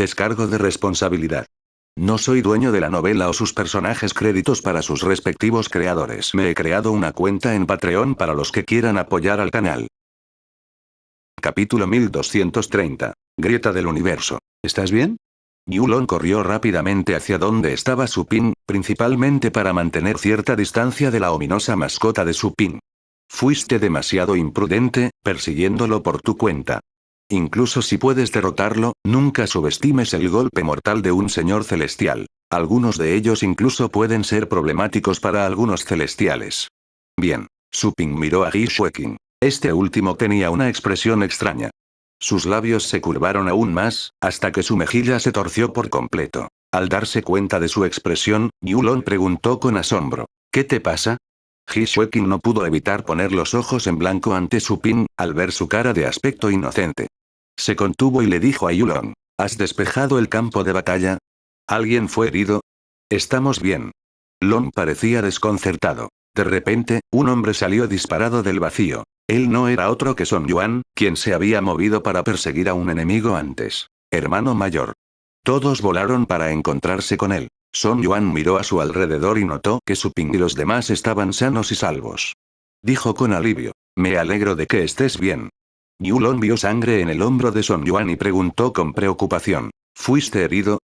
Descargo de responsabilidad. No soy dueño de la novela o sus personajes, créditos para sus respectivos creadores. Me he creado una cuenta en Patreon para los que quieran apoyar al canal. Capítulo 1230. Grieta del universo. ¿Estás bien? Yulon corrió rápidamente hacia donde estaba Supin, principalmente para mantener cierta distancia de la ominosa mascota de Supin. Fuiste demasiado imprudente, persiguiéndolo por tu cuenta. Incluso si puedes derrotarlo, nunca subestimes el golpe mortal de un señor celestial. Algunos de ellos incluso pueden ser problemáticos para algunos celestiales. Bien. Supin miró a Yi Xueqin. Este último tenía una expresión extraña. Sus labios se curvaron aún más, hasta que su mejilla se torció por completo. Al darse cuenta de su expresión, Yulon preguntó con asombro. ¿Qué te pasa? Ji Xueqin no pudo evitar poner los ojos en blanco ante Supin, al ver su cara de aspecto inocente. Se contuvo y le dijo a Yulon. ¿Has despejado el campo de batalla? ¿Alguien fue herido? Estamos bien. Lon parecía desconcertado. De repente, un hombre salió disparado del vacío. Él no era otro que Son Yuan, quien se había movido para perseguir a un enemigo antes. Hermano mayor. Todos volaron para encontrarse con él. Son Yuan miró a su alrededor y notó que Supin y los demás estaban sanos y salvos. Dijo con alivio. Me alegro de que estés bien. Yulon vio sangre en el hombro de Son Yuan y preguntó con preocupación. ¿Fuiste herido?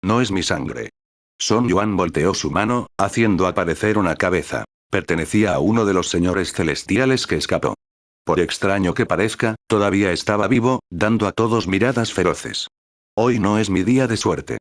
No es mi sangre. Son Yuan volteó su mano, haciendo aparecer una cabeza. Pertenecía a uno de los señores celestiales que escapó. Por extraño que parezca, todavía estaba vivo, dando a todos miradas feroces. Hoy no es mi día de suerte.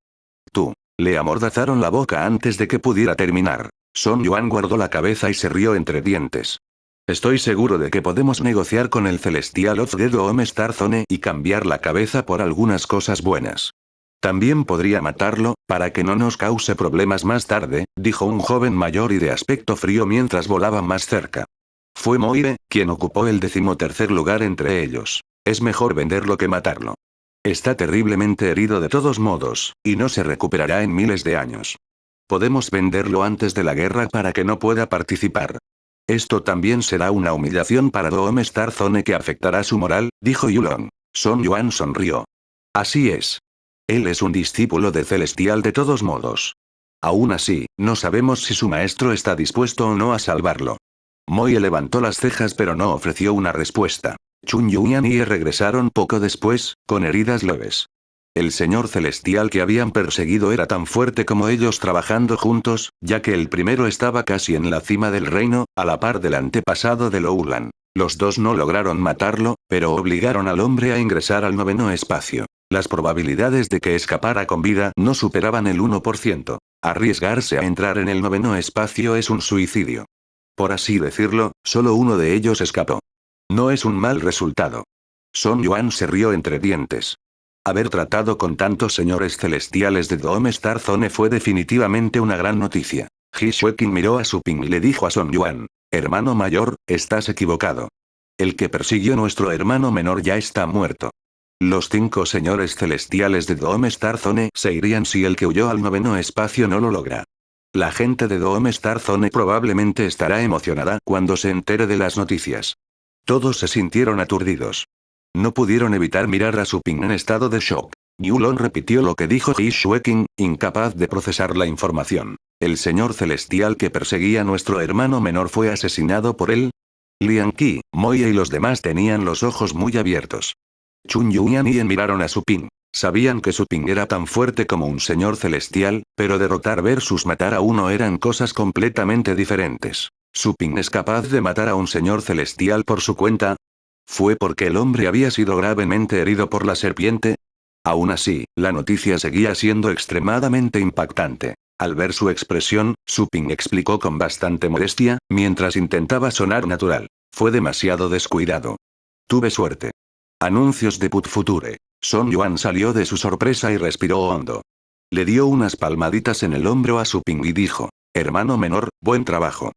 Tú. Le amordazaron la boca antes de que pudiera terminar. Son Yuan guardó la cabeza y se rió entre dientes. Estoy seguro de que podemos negociar con el celestial of the Dome Star Zone y cambiar la cabeza por algunas cosas buenas. También podría matarlo, para que no nos cause problemas más tarde, dijo un joven mayor y de aspecto frío mientras volaba más cerca. Fue Moire, quien ocupó el 13º lugar entre ellos. Es mejor venderlo que matarlo. Está terriblemente herido de todos modos, y no se recuperará en miles de años. Podemos venderlo antes de la guerra para que no pueda participar. Esto también será una humillación para Dome Star Zone que afectará su moral, dijo Yulon. Son Yuan sonrió. Así es. Él es un discípulo de Celestial de todos modos. Aún así, no sabemos si su maestro está dispuesto o no a salvarlo. Moye levantó las cejas pero no ofreció una respuesta. Chun Yuan y Ye regresaron poco después, con heridas leves. El señor celestial que habían perseguido era tan fuerte como ellos trabajando juntos, ya que el primero estaba casi en la cima del reino, a la par del antepasado de Loulan. Los dos no lograron matarlo, pero obligaron al hombre a ingresar al 9º espacio. Las probabilidades de que escapara con vida no superaban el 1%. Arriesgarse a entrar en el 9º espacio es un suicidio. Por así decirlo, solo uno de ellos escapó. No es un mal resultado. Son Yuan se rió entre dientes. Haber tratado con tantos señores celestiales de Dome Star Zone fue definitivamente una gran noticia. Ji Xueqin miró a Supin y le dijo a Son Yuan. Hermano mayor, estás equivocado. El que persiguió nuestro hermano menor ya está muerto. Los 5 señores celestiales de Dome Star Zone se irían si el que huyó al 9º espacio no lo logra. La gente de Dome Star Zone probablemente estará emocionada cuando se entere de las noticias. Todos se sintieron aturdidos. No pudieron evitar mirar a Supin en estado de shock. Yulon repitió lo que dijo Ji Xueqin, incapaz de procesar la información. ¿El señor celestial que perseguía a nuestro hermano menor fue asesinado por él? Lian Qi, Moye y los demás tenían los ojos muy abiertos. Chun Yuan y Ye miraron a Supin. Sabían que Supin era tan fuerte como un señor celestial, pero derrotar versus matar a uno eran cosas completamente diferentes. ¿Supin es capaz de matar a un señor celestial por su cuenta? ¿Fue porque el hombre había sido gravemente herido por la serpiente? Aún así, la noticia seguía siendo extremadamente impactante. Al ver su expresión, Supin explicó con bastante modestia, mientras intentaba sonar natural. Fue demasiado descuidado. Tuve suerte. Anuncios de Put Future. Son Yuan salió de su sorpresa y respiró hondo. Le dio unas palmaditas en el hombro a Supin y dijo. Hermano menor, buen trabajo.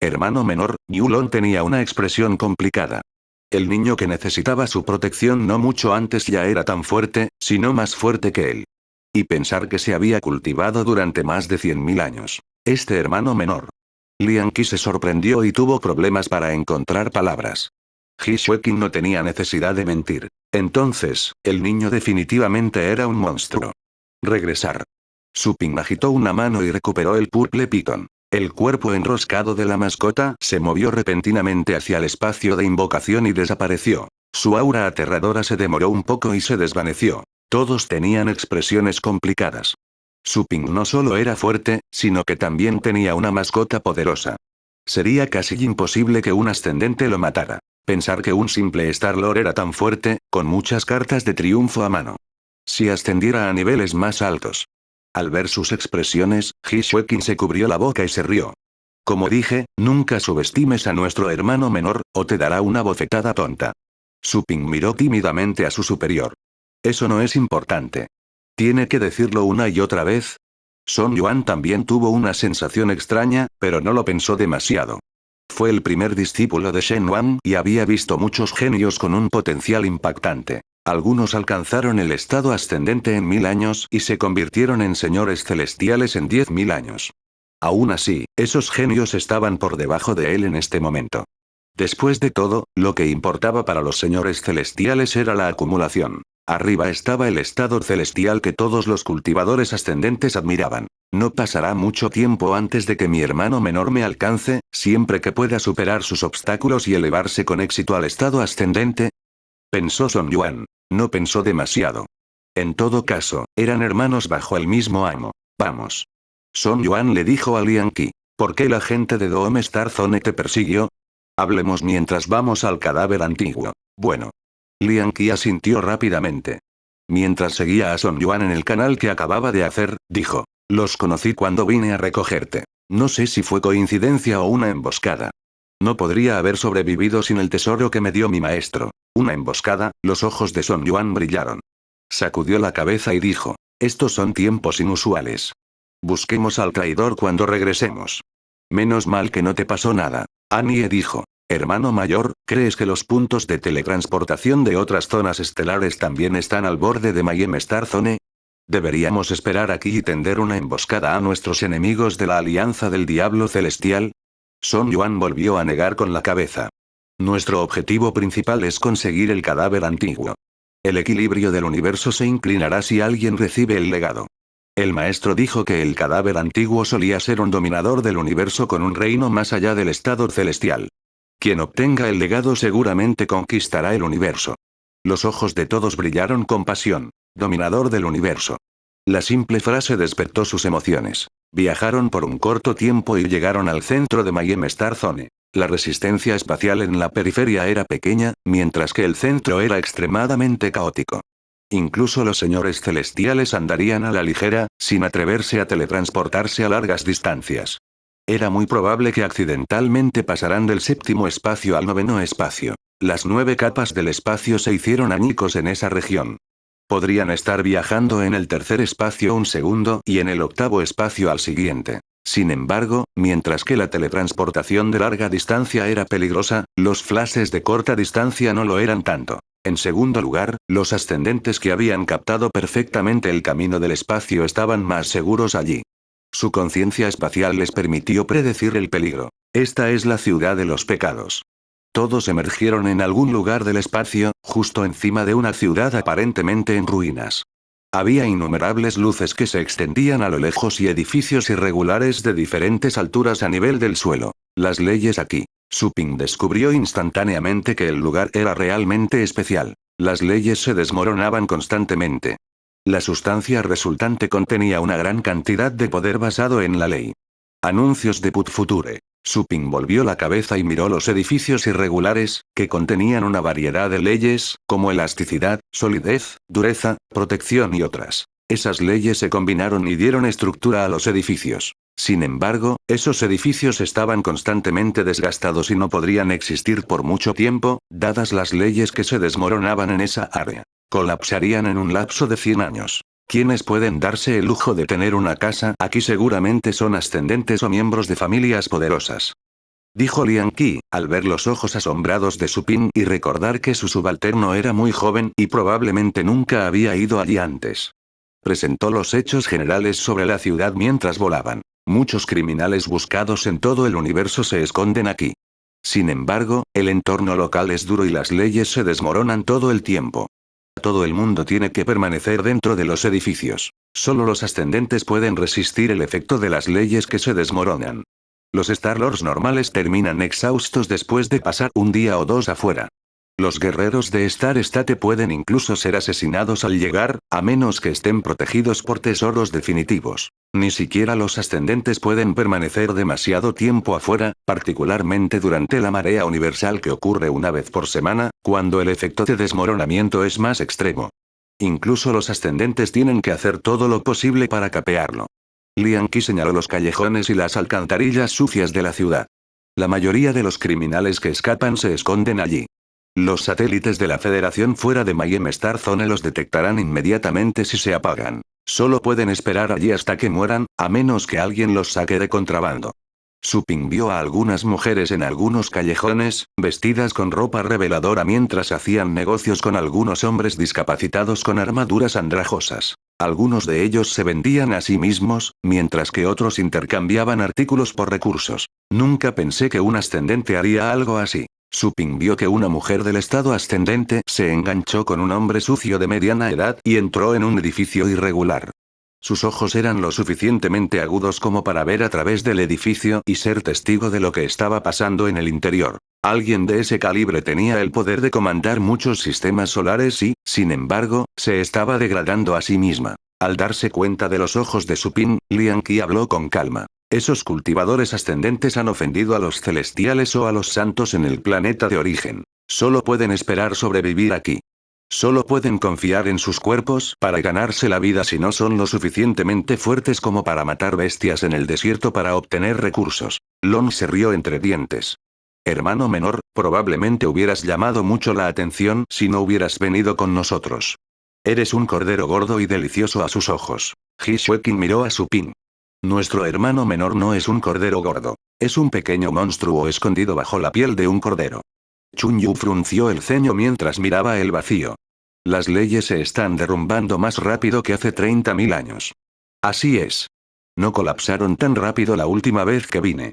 Hermano menor, Yulon tenía una expresión complicada. El niño que necesitaba su protección no mucho antes ya era tan fuerte, sino más fuerte que él. Y pensar que se había cultivado durante más de 100.000 años. Este hermano menor. Lian Qi se sorprendió y tuvo problemas para encontrar palabras. Ji Xueqin no tenía necesidad de mentir. Entonces, el niño definitivamente era un monstruo. Regresar. Suping agitó una mano y recuperó el Purple Piton. El cuerpo enroscado de la mascota se movió repentinamente hacia el espacio de invocación y desapareció. Su aura aterradora se demoró un poco y se desvaneció. Todos tenían expresiones complicadas. Suping no solo era fuerte, sino que también tenía una mascota poderosa. Sería casi imposible que un ascendente lo matara. Pensar que un simple Star-Lord era tan fuerte, con muchas cartas de triunfo a mano. Si ascendiera a niveles más altos. Al ver sus expresiones, Hishuekin se cubrió la boca y se rió. Como dije, nunca subestimes a nuestro hermano menor, o te dará una bofetada tonta. Suping miró tímidamente a su superior. Eso no es importante. ¿Tiene que decirlo una y otra vez? Son Yuan también tuvo una sensación extraña, pero no lo pensó demasiado. Fue el primer discípulo de Shen Wan y había visto muchos genios con un potencial impactante. Algunos alcanzaron el estado ascendente en 1000 años y se convirtieron en señores celestiales en 10.000 años. Aún así, esos genios estaban por debajo de él en este momento. Después de todo, lo que importaba para los señores celestiales era la acumulación. Arriba estaba el estado celestial que todos los cultivadores ascendentes admiraban. No pasará mucho tiempo antes de que mi hermano menor me alcance, siempre que pueda superar sus obstáculos y elevarse con éxito al estado ascendente. Pensó Son Yuan. No pensó demasiado. En todo caso, eran hermanos bajo el mismo amo. Vamos. Son Yuan le dijo a Lian Qi. ¿Por qué la gente de Dome Star Zone te persiguió? Hablemos mientras vamos al cadáver antiguo. Bueno. Lian Qi asintió rápidamente. Mientras seguía a Son Yuan en el canal que acababa de hacer, dijo. Los conocí cuando vine a recogerte. No sé si fue coincidencia o una emboscada. No podría haber sobrevivido sin el tesoro que me dio mi maestro. Una emboscada. Los ojos de Son Yuan brillaron. Sacudió la cabeza y dijo. Estos son tiempos inusuales. Busquemos al traidor cuando regresemos. Menos mal que no te pasó nada. Anie dijo. Hermano mayor, ¿crees que los puntos de teletransportación de otras zonas estelares también están al borde de Mayhem Star Zone? ¿Deberíamos esperar aquí y tender una emboscada a nuestros enemigos de la Alianza del Diablo Celestial? Son Yuan volvió a negar con la cabeza. Nuestro objetivo principal es conseguir el cadáver antiguo. El equilibrio del universo se inclinará si alguien recibe el legado. El maestro dijo que el cadáver antiguo solía ser un dominador del universo con un reino más allá del estado celestial. Quien obtenga el legado seguramente conquistará el universo. Los ojos de todos brillaron con pasión. Dominador del universo. La simple frase despertó sus emociones. Viajaron por un corto tiempo y llegaron al centro de Mayhem Star Zone. La resistencia espacial en la periferia era pequeña, mientras que el centro era extremadamente caótico. Incluso los señores celestiales andarían a la ligera, sin atreverse a teletransportarse a largas distancias. Era muy probable que accidentalmente pasaran del séptimo espacio al noveno espacio. Las 9 capas del espacio se hicieron añicos en esa región. Podrían estar viajando en el tercer espacio un segundo y en el octavo espacio al siguiente. Sin embargo, mientras que la teletransportación de larga distancia era peligrosa, los flashes de corta distancia no lo eran tanto. En segundo lugar, los ascendentes que habían captado perfectamente el camino del espacio estaban más seguros allí. Su conciencia espacial les permitió predecir el peligro. Esta es la ciudad de los pecados. Todos emergieron en algún lugar del espacio, justo encima de una ciudad aparentemente en ruinas. Había innumerables luces que se extendían a lo lejos y edificios irregulares de diferentes alturas a nivel del suelo. Las leyes aquí. Suping descubrió instantáneamente que el lugar era realmente especial. Las leyes se desmoronaban constantemente. La sustancia resultante contenía una gran cantidad de poder basado en la ley. Anuncios de Put Future. Suping volvió la cabeza y miró los edificios irregulares, que contenían una variedad de leyes, como elasticidad, solidez, dureza, protección y otras. Esas leyes se combinaron y dieron estructura a los edificios. Sin embargo, esos edificios estaban constantemente desgastados y no podrían existir por mucho tiempo, dadas las leyes que se desmoronaban en esa área. Colapsarían en un lapso de 100 años. Quienes pueden darse el lujo de tener una casa aquí seguramente son ascendentes o miembros de familias poderosas. Dijo Lian Qi, al ver los ojos asombrados de Suping y recordar que su subalterno era muy joven y probablemente nunca había ido allí antes. Presentó los hechos generales sobre la ciudad mientras volaban. Muchos criminales buscados en todo el universo se esconden aquí. Sin embargo, el entorno local es duro y las leyes se desmoronan todo el tiempo. Todo el mundo tiene que permanecer dentro de los edificios. Solo los ascendentes pueden resistir el efecto de las leyes que se desmoronan. Los Star-Lords normales terminan exhaustos después de pasar un día o dos afuera. Los guerreros de Star State pueden incluso ser asesinados al llegar, a menos que estén protegidos por tesoros definitivos. Ni siquiera los ascendentes pueden permanecer demasiado tiempo afuera, particularmente durante la marea universal que ocurre una vez por semana, cuando el efecto de desmoronamiento es más extremo. Incluso los ascendentes tienen que hacer todo lo posible para capearlo. Lian Qi señaló los callejones y las alcantarillas sucias de la ciudad. La mayoría de los criminales que escapan se esconden allí. Los satélites de la Federación fuera de Mayhem Star Zone los detectarán inmediatamente si se apagan. Solo pueden esperar allí hasta que mueran, a menos que alguien los saque de contrabando. Su Ping vio a algunas mujeres en algunos callejones, vestidas con ropa reveladora mientras hacían negocios con algunos hombres discapacitados con armaduras andrajosas. Algunos de ellos se vendían a sí mismos, mientras que otros intercambiaban artículos por recursos. Nunca pensé que un ascendente haría algo así. Su Ping vio que una mujer del estado ascendente se enganchó con un hombre sucio de mediana edad y entró en un edificio irregular. Sus ojos eran lo suficientemente agudos como para ver a través del edificio y ser testigo de lo que estaba pasando en el interior. Alguien de ese calibre tenía el poder de comandar muchos sistemas solares y, sin embargo, se estaba degradando a sí misma. Al darse cuenta de los ojos de Su Ping, Lian Qi habló con calma. Esos cultivadores ascendentes han ofendido a los celestiales o a los santos en el planeta de origen. Solo pueden esperar sobrevivir aquí. Solo pueden confiar en sus cuerpos para ganarse la vida si no son lo suficientemente fuertes como para matar bestias en el desierto para obtener recursos. Long se rió entre dientes. Hermano menor, probablemente hubieras llamado mucho la atención si no hubieras venido con nosotros. Eres un cordero gordo y delicioso a sus ojos. Ji Xueqin miró a Su Ping. Nuestro hermano menor no es un cordero gordo. Es un pequeño monstruo escondido bajo la piel de un cordero. Chun Yu frunció el ceño mientras miraba el vacío. Las leyes se están derrumbando más rápido que hace 30.000 años. Así es. No colapsaron tan rápido la última vez que vine.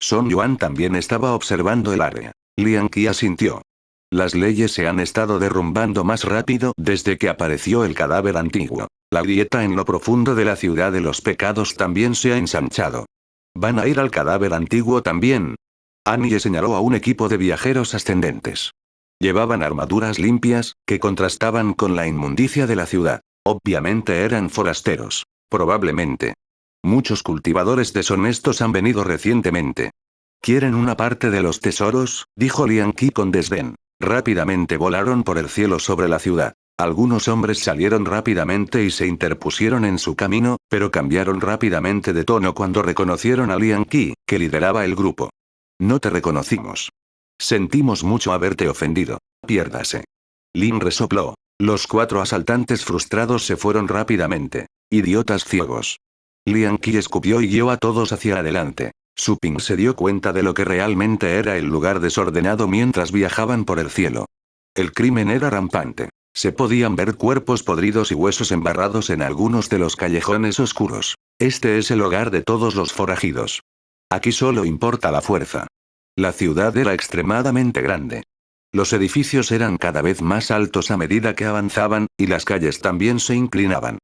Song Yuan también estaba observando el área. Lian Qi asintió. Las leyes se han estado derrumbando más rápido desde que apareció el cadáver antiguo. La grieta en lo profundo de la ciudad de los pecados también se ha ensanchado. ¿Van a ir al cadáver antiguo también? Annie señaló a un equipo de viajeros ascendentes. Llevaban armaduras limpias, que contrastaban con la inmundicia de la ciudad. Obviamente eran forasteros. Probablemente. Muchos cultivadores deshonestos han venido recientemente. ¿Quieren una parte de los tesoros?, dijo Lian Qi con desdén. Rápidamente volaron por el cielo sobre la ciudad. Algunos hombres salieron rápidamente y se interpusieron en su camino, pero cambiaron rápidamente de tono cuando reconocieron a Lian Qi, que lideraba el grupo. No te reconocimos. Sentimos mucho haberte ofendido. Piérdase. Lin resopló. Los 4 asaltantes frustrados se fueron rápidamente. Idiotas ciegos. Lian Qi escupió y guió a todos hacia adelante. Su Ping se dio cuenta de lo que realmente era el lugar desordenado mientras viajaban por el cielo. El crimen era rampante. Se podían ver cuerpos podridos y huesos embarrados en algunos de los callejones oscuros. Este es el hogar de todos los forajidos. Aquí solo importa la fuerza. La ciudad era extremadamente grande. Los edificios eran cada vez más altos a medida que avanzaban, y las calles también se inclinaban.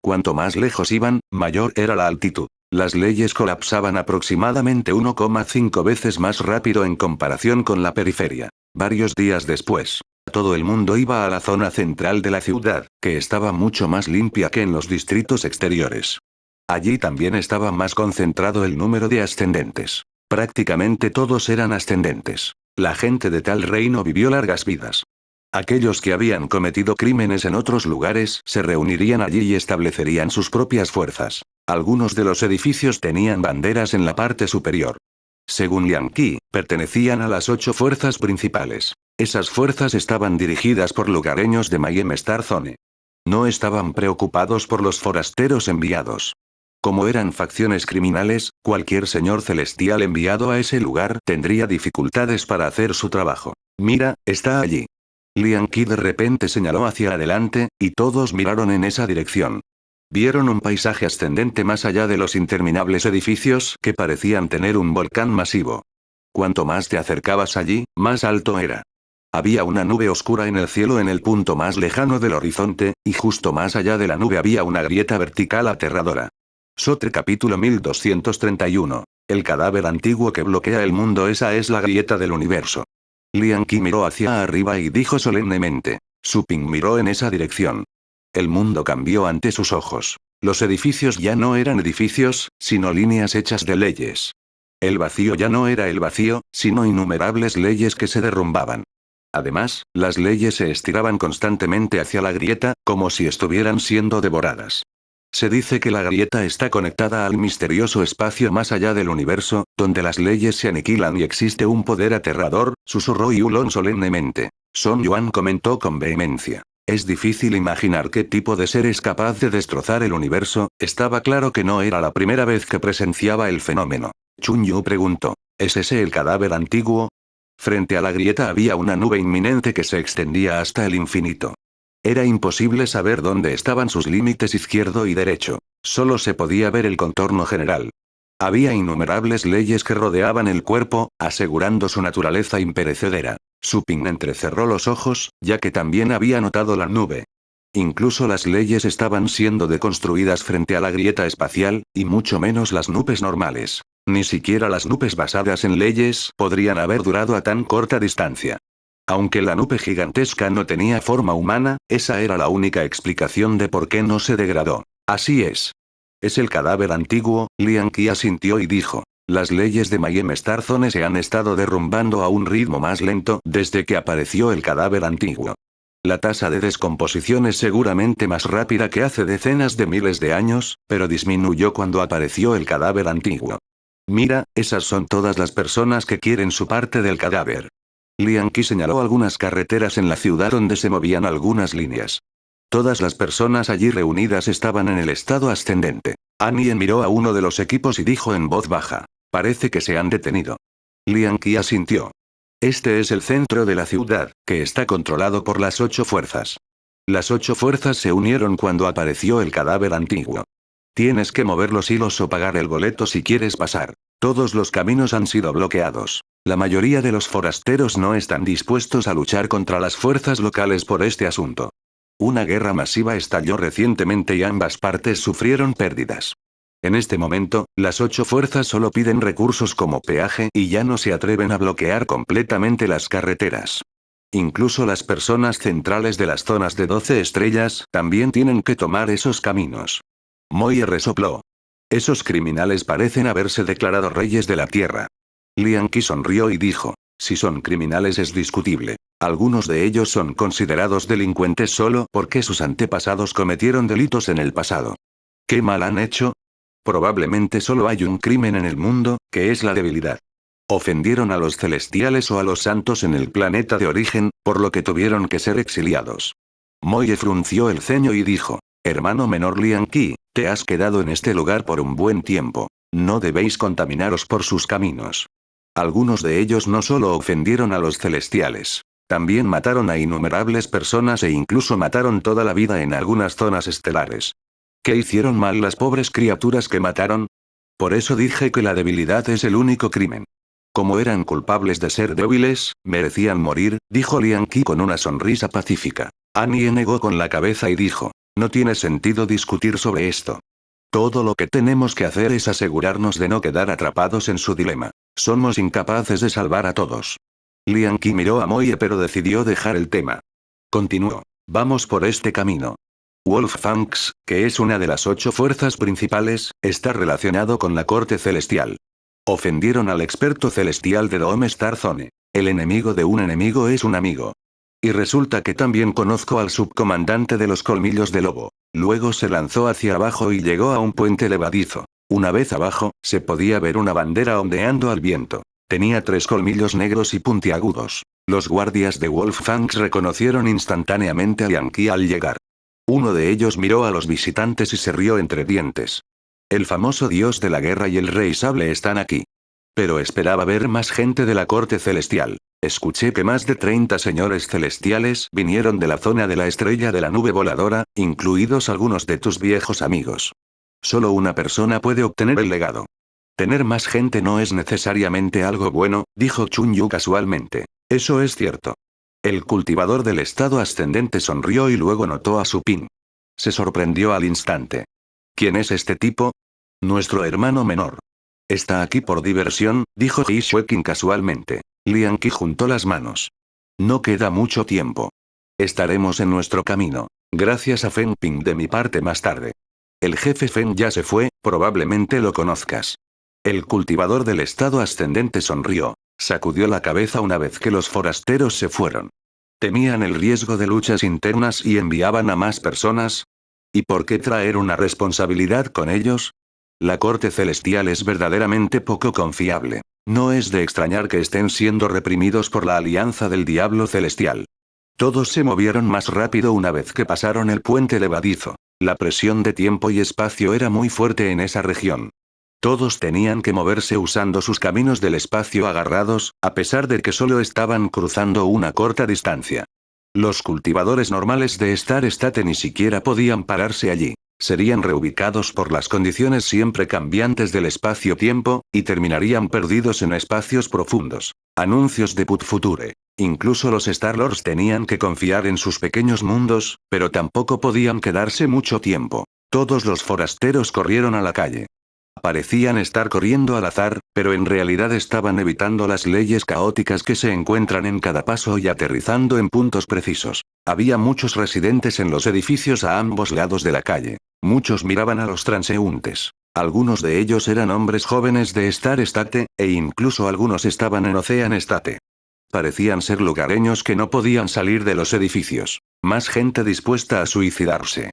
Cuanto más lejos iban, mayor era la altitud. Las leyes colapsaban aproximadamente 1,5 veces más rápido en comparación con la periferia. Varios días después, todo el mundo iba a la zona central de la ciudad, que estaba mucho más limpia que en los distritos exteriores. Allí también estaba más concentrado el número de ascendentes. Prácticamente todos eran ascendentes. La gente de tal reino vivió largas vidas. Aquellos que habían cometido crímenes en otros lugares se reunirían allí y establecerían sus propias fuerzas. Algunos de los edificios tenían banderas en la parte superior. Según Lian Qi, pertenecían a las 8 fuerzas principales. Esas fuerzas estaban dirigidas por lugareños de Mayhem Star Zone. No estaban preocupados por los forasteros enviados. Como eran facciones criminales, cualquier señor celestial enviado a ese lugar tendría dificultades para hacer su trabajo. Mira, está allí. Lian Qi de repente señaló hacia adelante, y todos miraron en esa dirección. Vieron un paisaje ascendente más allá de los interminables edificios que parecían tener un volcán masivo. Cuanto más te acercabas allí, más alto era. Había una nube oscura en el cielo en el punto más lejano del horizonte, y justo más allá de la nube había una grieta vertical aterradora. Sotre capítulo 1231. El cadáver antiguo que bloquea el mundo. Esa es la grieta del universo. Lian Qi miró hacia arriba y dijo solemnemente. Su Ping miró en esa dirección. El mundo cambió ante sus ojos. Los edificios ya no eran edificios, sino líneas hechas de leyes. El vacío ya no era el vacío, sino innumerables leyes que se derrumbaban. Además, las leyes se estiraban constantemente hacia la grieta, como si estuvieran siendo devoradas. Se dice que la grieta está conectada al misterioso espacio más allá del universo, donde las leyes se aniquilan y existe un poder aterrador, susurró Yulon solemnemente. Son Yuan comentó con vehemencia. Es difícil imaginar qué tipo de ser es capaz de destrozar el universo. Estaba claro que no era la primera vez que presenciaba el fenómeno. Chun Yu preguntó. ¿Es ese el cadáver antiguo? Frente a la grieta había una nube inminente que se extendía hasta el infinito. Era imposible saber dónde estaban sus límites izquierdo y derecho. Solo se podía ver el contorno general. Había innumerables leyes que rodeaban el cuerpo, asegurando su naturaleza imperecedera. Su Ping entrecerró los ojos, ya que también había notado la nube. Incluso las leyes estaban siendo deconstruidas frente a la grieta espacial, y mucho menos las nubes normales. Ni siquiera las nubes basadas en leyes podrían haber durado a tan corta distancia. Aunque la nube gigantesca no tenía forma humana, esa era la única explicación de por qué no se degradó. Así es. Es el cadáver antiguo. Lian Qi asintió y dijo. Las leyes de Mayhem Star Zone se han estado derrumbando a un ritmo más lento desde que apareció el cadáver antiguo. La tasa de descomposición es seguramente más rápida que hace decenas de miles de años, pero disminuyó cuando apareció el cadáver antiguo. Mira, esas son todas las personas que quieren su parte del cadáver. Lian Qi señaló algunas carreteras en la ciudad donde se movían algunas líneas. Todas las personas allí reunidas estaban en el estado ascendente. Annie miró a uno de los equipos y dijo en voz baja. Parece que se han detenido. Lian Qi asintió. Este es el centro de la ciudad, que está controlado por las 8 fuerzas. Las 8 fuerzas se unieron cuando apareció el cadáver antiguo. Tienes que mover los hilos o pagar el boleto si quieres pasar. Todos los caminos han sido bloqueados. La mayoría de los forasteros no están dispuestos a luchar contra las fuerzas locales por este asunto. Una guerra masiva estalló recientemente y ambas partes sufrieron pérdidas. En este momento, las 8 fuerzas solo piden recursos como peaje y ya no se atreven a bloquear completamente las carreteras. Incluso las personas centrales de las zonas de 12 estrellas también tienen que tomar esos caminos. Moye resopló. Esos criminales parecen haberse declarado reyes de la tierra. Lian Qi sonrió y dijo. Si son criminales es discutible. Algunos de ellos son considerados delincuentes solo porque sus antepasados cometieron delitos en el pasado. ¿Qué mal han hecho? Probablemente solo hay un crimen en el mundo, que es la debilidad. Ofendieron a los celestiales o a los santos en el planeta de origen, por lo que tuvieron que ser exiliados. Moye frunció el ceño y dijo. Hermano menor Lian Qi, te has quedado en este lugar por un buen tiempo. No debéis contaminaros por sus caminos. Algunos de ellos no solo ofendieron a los celestiales. También mataron a innumerables personas e incluso mataron toda la vida en algunas zonas estelares. ¿Qué hicieron mal las pobres criaturas que mataron? Por eso dije que la debilidad es el único crimen. Como eran culpables de ser débiles, merecían morir, dijo Lian Qi con una sonrisa pacífica. Annie negó con la cabeza y dijo. No tiene sentido discutir sobre esto. Todo lo que tenemos que hacer es asegurarnos de no quedar atrapados en su dilema. Somos incapaces de salvar a todos. Lian Qi miró a Moye pero decidió dejar el tema. Continuó. Vamos por este camino. Wolffangs, que es una de las 8 fuerzas principales, está relacionado con la corte celestial. Ofendieron al experto celestial de Dome Star Zone. El enemigo de un enemigo es un amigo. Y resulta que también conozco al subcomandante de los colmillos de lobo. Luego se lanzó hacia abajo y llegó a un puente levadizo. Una vez abajo, se podía ver una bandera ondeando al viento. Tenía 3 colmillos negros y puntiagudos. Los guardias de Wolffangs reconocieron instantáneamente a Lian Qi al llegar. Uno de ellos miró a los visitantes y se rió entre dientes. El famoso dios de la guerra y el rey sable están aquí. Pero esperaba ver más gente de la corte celestial. Escuché que más de 30 señores celestiales vinieron de la zona de la estrella de la nube voladora, incluidos algunos de tus viejos amigos. Solo una persona puede obtener el legado. Tener más gente no es necesariamente algo bueno, dijo Chun Yu casualmente. Eso es cierto. El cultivador del estado ascendente sonrió y luego notó a Su Ping. Se sorprendió al instante. ¿Quién es este tipo? Nuestro hermano menor. Está aquí por diversión, dijo Ji Xueqin casualmente. Liang Qi juntó las manos. No queda mucho tiempo. Estaremos en nuestro camino. Gracias a Feng Ping de mi parte más tarde. El jefe Feng ya se fue, probablemente lo conozcas. El cultivador del estado ascendente sonrió. Sacudió la cabeza una vez que los forasteros se fueron. Temían el riesgo de luchas internas y enviaban a más personas. ¿Y por qué traer una responsabilidad con ellos? La corte celestial es verdaderamente poco confiable. No es de extrañar que estén siendo reprimidos por la alianza del diablo celestial. Todos se movieron más rápido una vez que pasaron el puente levadizo. La presión de tiempo y espacio era muy fuerte en esa región. Todos tenían que moverse usando sus caminos del espacio agarrados, a pesar de que solo estaban cruzando una corta distancia. Los cultivadores normales de Star State ni siquiera podían pararse allí. Serían reubicados por las condiciones siempre cambiantes del espacio-tiempo, y terminarían perdidos en espacios profundos. Anuncios de Put Future. Incluso los Star-Lords tenían que confiar en sus pequeños mundos, pero tampoco podían quedarse mucho tiempo. Todos los forasteros corrieron a la calle. Parecían estar corriendo al azar, pero en realidad estaban evitando las leyes caóticas que se encuentran en cada paso y aterrizando en puntos precisos. Había muchos residentes en los edificios a ambos lados de la calle. Muchos miraban a los transeúntes. Algunos de ellos eran hombres jóvenes de Star State, e incluso algunos estaban en Ocean State. Parecían ser lugareños que no podían salir de los edificios. Más gente dispuesta a suicidarse.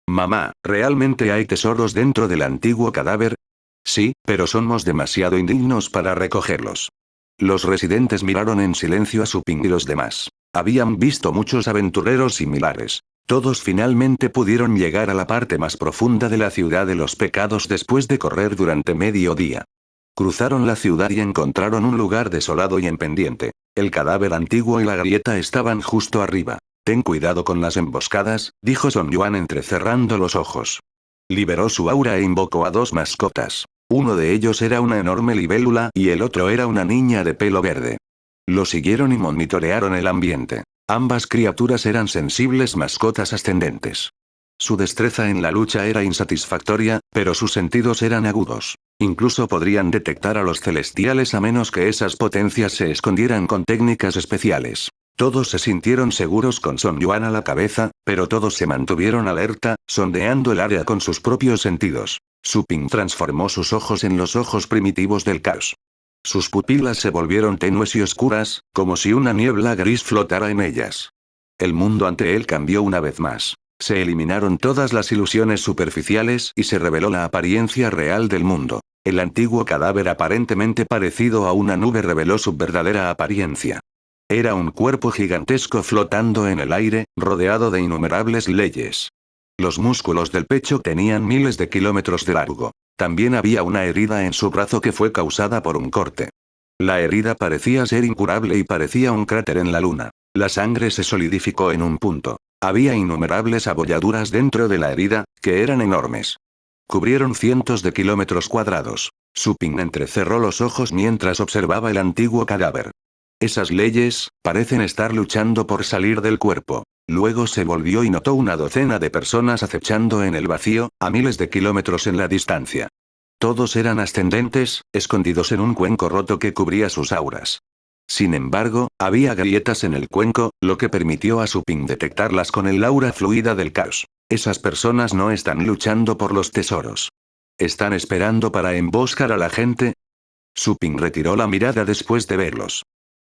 Mamá, ¿realmente hay tesoros dentro del antiguo cadáver? Sí, pero somos demasiado indignos para recogerlos. Los residentes miraron en silencio a Su Ping y los demás. Habían visto muchos aventureros similares. Todos finalmente pudieron llegar a la parte más profunda de la ciudad de los pecados después de correr durante medio día. Cruzaron la ciudad y encontraron un lugar desolado y en pendiente. El cadáver antiguo y la grieta estaban justo arriba. Ten cuidado con las emboscadas, dijo Son Yuan entrecerrando los ojos. Liberó su aura e invocó a dos mascotas. Uno de ellos era una enorme libélula y el otro era una niña de pelo verde. Lo siguieron y monitorearon el ambiente. Ambas criaturas eran sensibles mascotas ascendentes. Su destreza en la lucha era insatisfactoria, pero sus sentidos eran agudos. Incluso podrían detectar a los celestiales a menos que esas potencias se escondieran con técnicas especiales. Todos se sintieron seguros con Son Yuan a la cabeza, pero todos se mantuvieron alerta, sondeando el área con sus propios sentidos. Su Ping transformó sus ojos en los ojos primitivos del caos. Sus pupilas se volvieron tenues y oscuras, como si una niebla gris flotara en ellas. El mundo ante él cambió una vez más. Se eliminaron todas las ilusiones superficiales y se reveló la apariencia real del mundo. El antiguo cadáver aparentemente parecido a una nube reveló su verdadera apariencia. Era un cuerpo gigantesco flotando en el aire, rodeado de innumerables leyes. Los músculos del pecho tenían miles de kilómetros de largo. También había una herida en su brazo que fue causada por un corte. La herida parecía ser incurable y parecía un cráter en la luna. La sangre se solidificó en un punto. Había innumerables abolladuras dentro de la herida, que eran enormes. Cubrieron cientos de kilómetros cuadrados. Su Ping entrecerró los ojos mientras observaba el antiguo cadáver. Esas leyes, parecen estar luchando por salir del cuerpo. Luego se volvió y notó una docena de personas acechando en el vacío, a miles de kilómetros en la distancia. Todos eran ascendentes, escondidos en un cuenco roto que cubría sus auras. Sin embargo, había grietas en el cuenco, lo que permitió a Su Ping detectarlas con el aura fluida del caos. Esas personas no están luchando por los tesoros. ¿Están esperando para emboscar a la gente? Su Ping retiró la mirada después de verlos.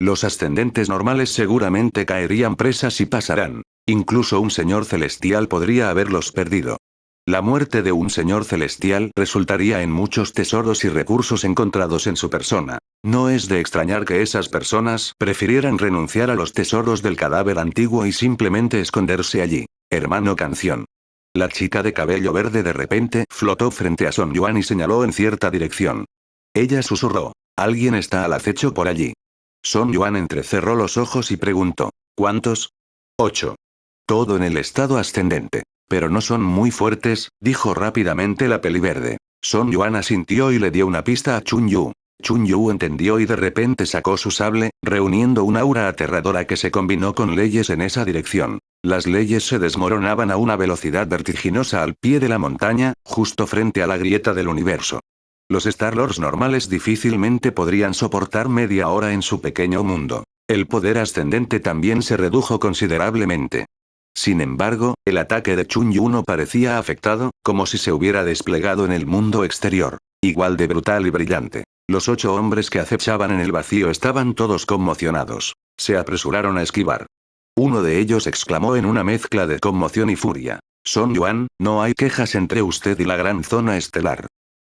Los ascendentes normales seguramente caerían presas y pasarán. Incluso un señor celestial podría haberlos perdido. La muerte de un señor celestial resultaría en muchos tesoros y recursos encontrados en su persona. No es de extrañar que esas personas prefirieran renunciar a los tesoros del cadáver antiguo y simplemente esconderse allí. Hermano canción. La chica de cabello verde de repente flotó frente a Son Yuan y señaló en cierta dirección. Ella susurró. Alguien está al acecho por allí. Son Yuan entrecerró los ojos y preguntó. ¿Cuántos? 8. Todo en el estado ascendente. Pero no son muy fuertes, dijo rápidamente la peliverde. Son Yuan asintió y le dio una pista a Chun Yu. Chun Yu entendió y de repente sacó su sable, reuniendo una aura aterradora que se combinó con leyes en esa dirección. Las leyes se desmoronaban a una velocidad vertiginosa al pie de la montaña, justo frente a la grieta del universo. Los Star-Lords normales difícilmente podrían soportar media hora en su pequeño mundo. El poder ascendente también se redujo considerablemente. Sin embargo, el ataque de Chun Yu no parecía afectado, como si se hubiera desplegado en el mundo exterior. Igual de brutal y brillante. Los 8 hombres que acechaban en el vacío estaban todos conmocionados. Se apresuraron a esquivar. Uno de ellos exclamó en una mezcla de conmoción y furia. Son Yuan, no hay quejas entre usted y la gran zona estelar.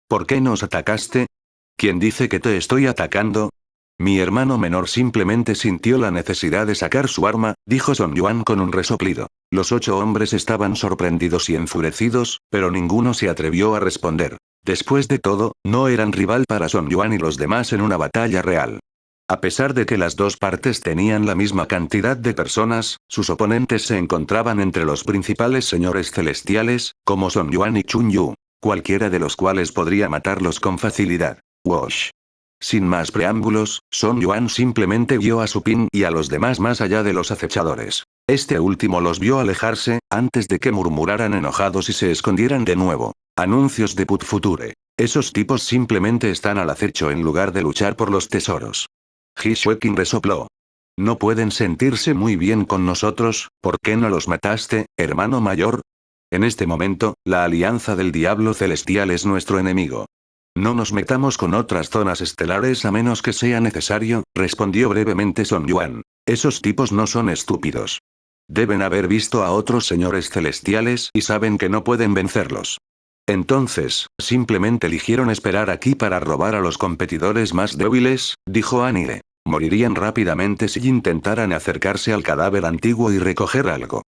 ¿Por qué nos atacaste? ¿Quién dice que te estoy atacando? Mi hermano menor simplemente sintió la necesidad de sacar su arma, dijo Son Yuan con un resoplido. Los 8 hombres estaban sorprendidos y enfurecidos, pero ninguno se atrevió a responder. Después de todo, no eran rival para Son Yuan y los demás en una batalla real. A pesar de que las dos partes tenían la misma cantidad de personas, sus oponentes se encontraban entre los principales señores celestiales, como Son Yuan y Chun Yu, cualquiera de los cuales podría matarlos con facilidad. Wosh. Sin más preámbulos, Son Yuan simplemente guió a Su Ping y a los demás más allá de los acechadores. Este último los vio alejarse, antes de que murmuraran enojados y se escondieran de nuevo. Anuncios de Put Future. Esos tipos simplemente están al acecho en lugar de luchar por los tesoros. Ji Xueqin resopló. No pueden sentirse muy bien con nosotros, ¿por qué no los mataste, hermano mayor? En este momento, la Alianza del Diablo Celestial es nuestro enemigo. No nos metamos con otras zonas estelares a menos que sea necesario, respondió brevemente Son Yuan. Esos tipos no son estúpidos. Deben haber visto a otros señores celestiales y saben que no pueden vencerlos. Entonces, simplemente eligieron esperar aquí para robar a los competidores más débiles, dijo Annie. Morirían rápidamente si intentaran acercarse al cadáver antiguo y recoger algo.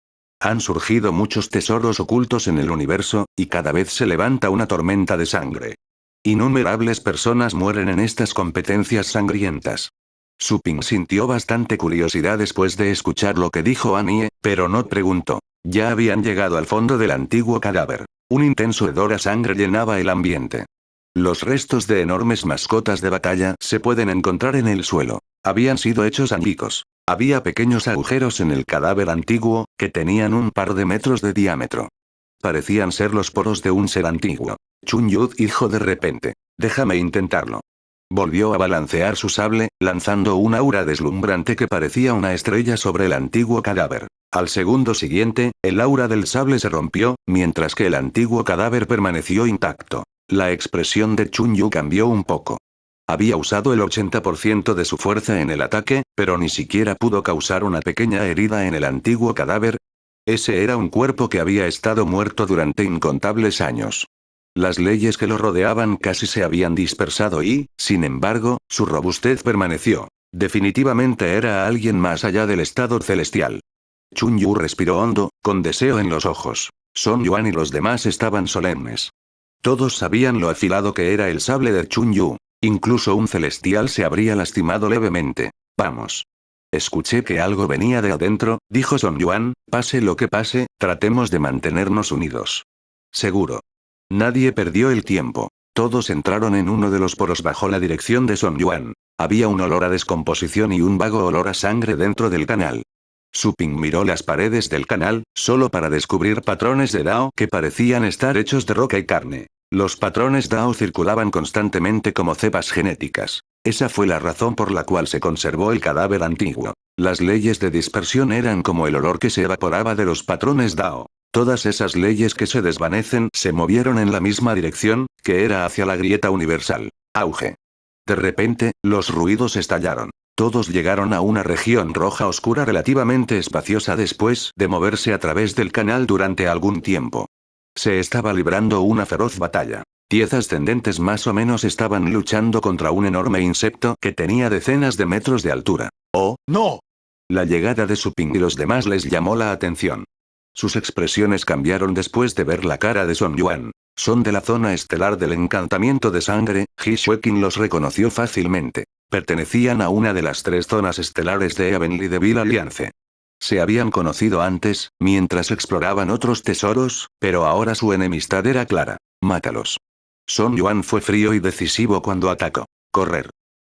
Han surgido muchos tesoros ocultos en el universo, y cada vez se levanta una tormenta de sangre. Innumerables personas mueren en estas competencias sangrientas. Su Ping sintió bastante curiosidad después de escuchar lo que dijo Annie, pero no preguntó. Ya habían llegado al fondo del antiguo cadáver. Un intenso hedor a sangre llenaba el ambiente. Los restos de enormes mascotas de batalla se pueden encontrar en el suelo. Habían sido hechos añicos. Había pequeños agujeros en el cadáver antiguo, que tenían un par de metros de diámetro. Parecían ser los poros de un ser antiguo. Chun Yu dijo de repente. Déjame intentarlo. Volvió a balancear su sable, lanzando un aura deslumbrante que parecía una estrella sobre el antiguo cadáver. Al segundo siguiente, el aura del sable se rompió, mientras que el antiguo cadáver permaneció intacto. La expresión de Chun Yu cambió un poco. Había usado el 80% de su fuerza en el ataque, pero ni siquiera pudo causar una pequeña herida en el antiguo cadáver. Ese era un cuerpo que había estado muerto durante incontables años. Las leyes que lo rodeaban casi se habían dispersado y, sin embargo, su robustez permaneció. Definitivamente era alguien más allá del estado celestial. Chun Yu respiró hondo, con deseo en los ojos. Son Yuan y los demás estaban solemnes. Todos sabían lo afilado que era el sable de Chun Yu. Incluso un celestial se habría lastimado levemente. Vamos. Escuché que algo venía de adentro, dijo Son Yuan, pase lo que pase, tratemos de mantenernos unidos. Seguro. Nadie perdió el tiempo. Todos entraron en uno de los poros bajo la dirección de Son Yuan. Había un olor a descomposición y un vago olor a sangre dentro del canal. Su Ping miró las paredes del canal, solo para descubrir patrones de Dao que parecían estar hechos de roca y carne. Los patrones Dao circulaban constantemente como cepas genéticas. Esa fue la razón por la cual se conservó el cadáver antiguo. Las leyes de dispersión eran como el olor que se evaporaba de los patrones Dao. Todas esas leyes que se desvanecen se movieron en la misma dirección, que era hacia la grieta universal. Auge. De repente, los ruidos estallaron. Todos llegaron a una región roja oscura relativamente espaciosa después de moverse a través del canal durante algún tiempo. Se estaba librando una feroz batalla. 10 ascendentes más o menos estaban luchando contra un enorme insecto que tenía decenas de metros de altura. ¡Oh, no! La llegada de Su Ping y los demás les llamó la atención. Sus expresiones cambiaron después de ver la cara de Son Yuan. Son de la zona estelar del encantamiento de sangre, Ji Xueqin los reconoció fácilmente. Pertenecían a una de las 3 zonas estelares de Heavenly Devil Alliance. Se habían conocido antes, mientras exploraban otros tesoros, pero ahora su enemistad era clara. Mátalos. Son Yuan fue frío y decisivo cuando atacó. Correr.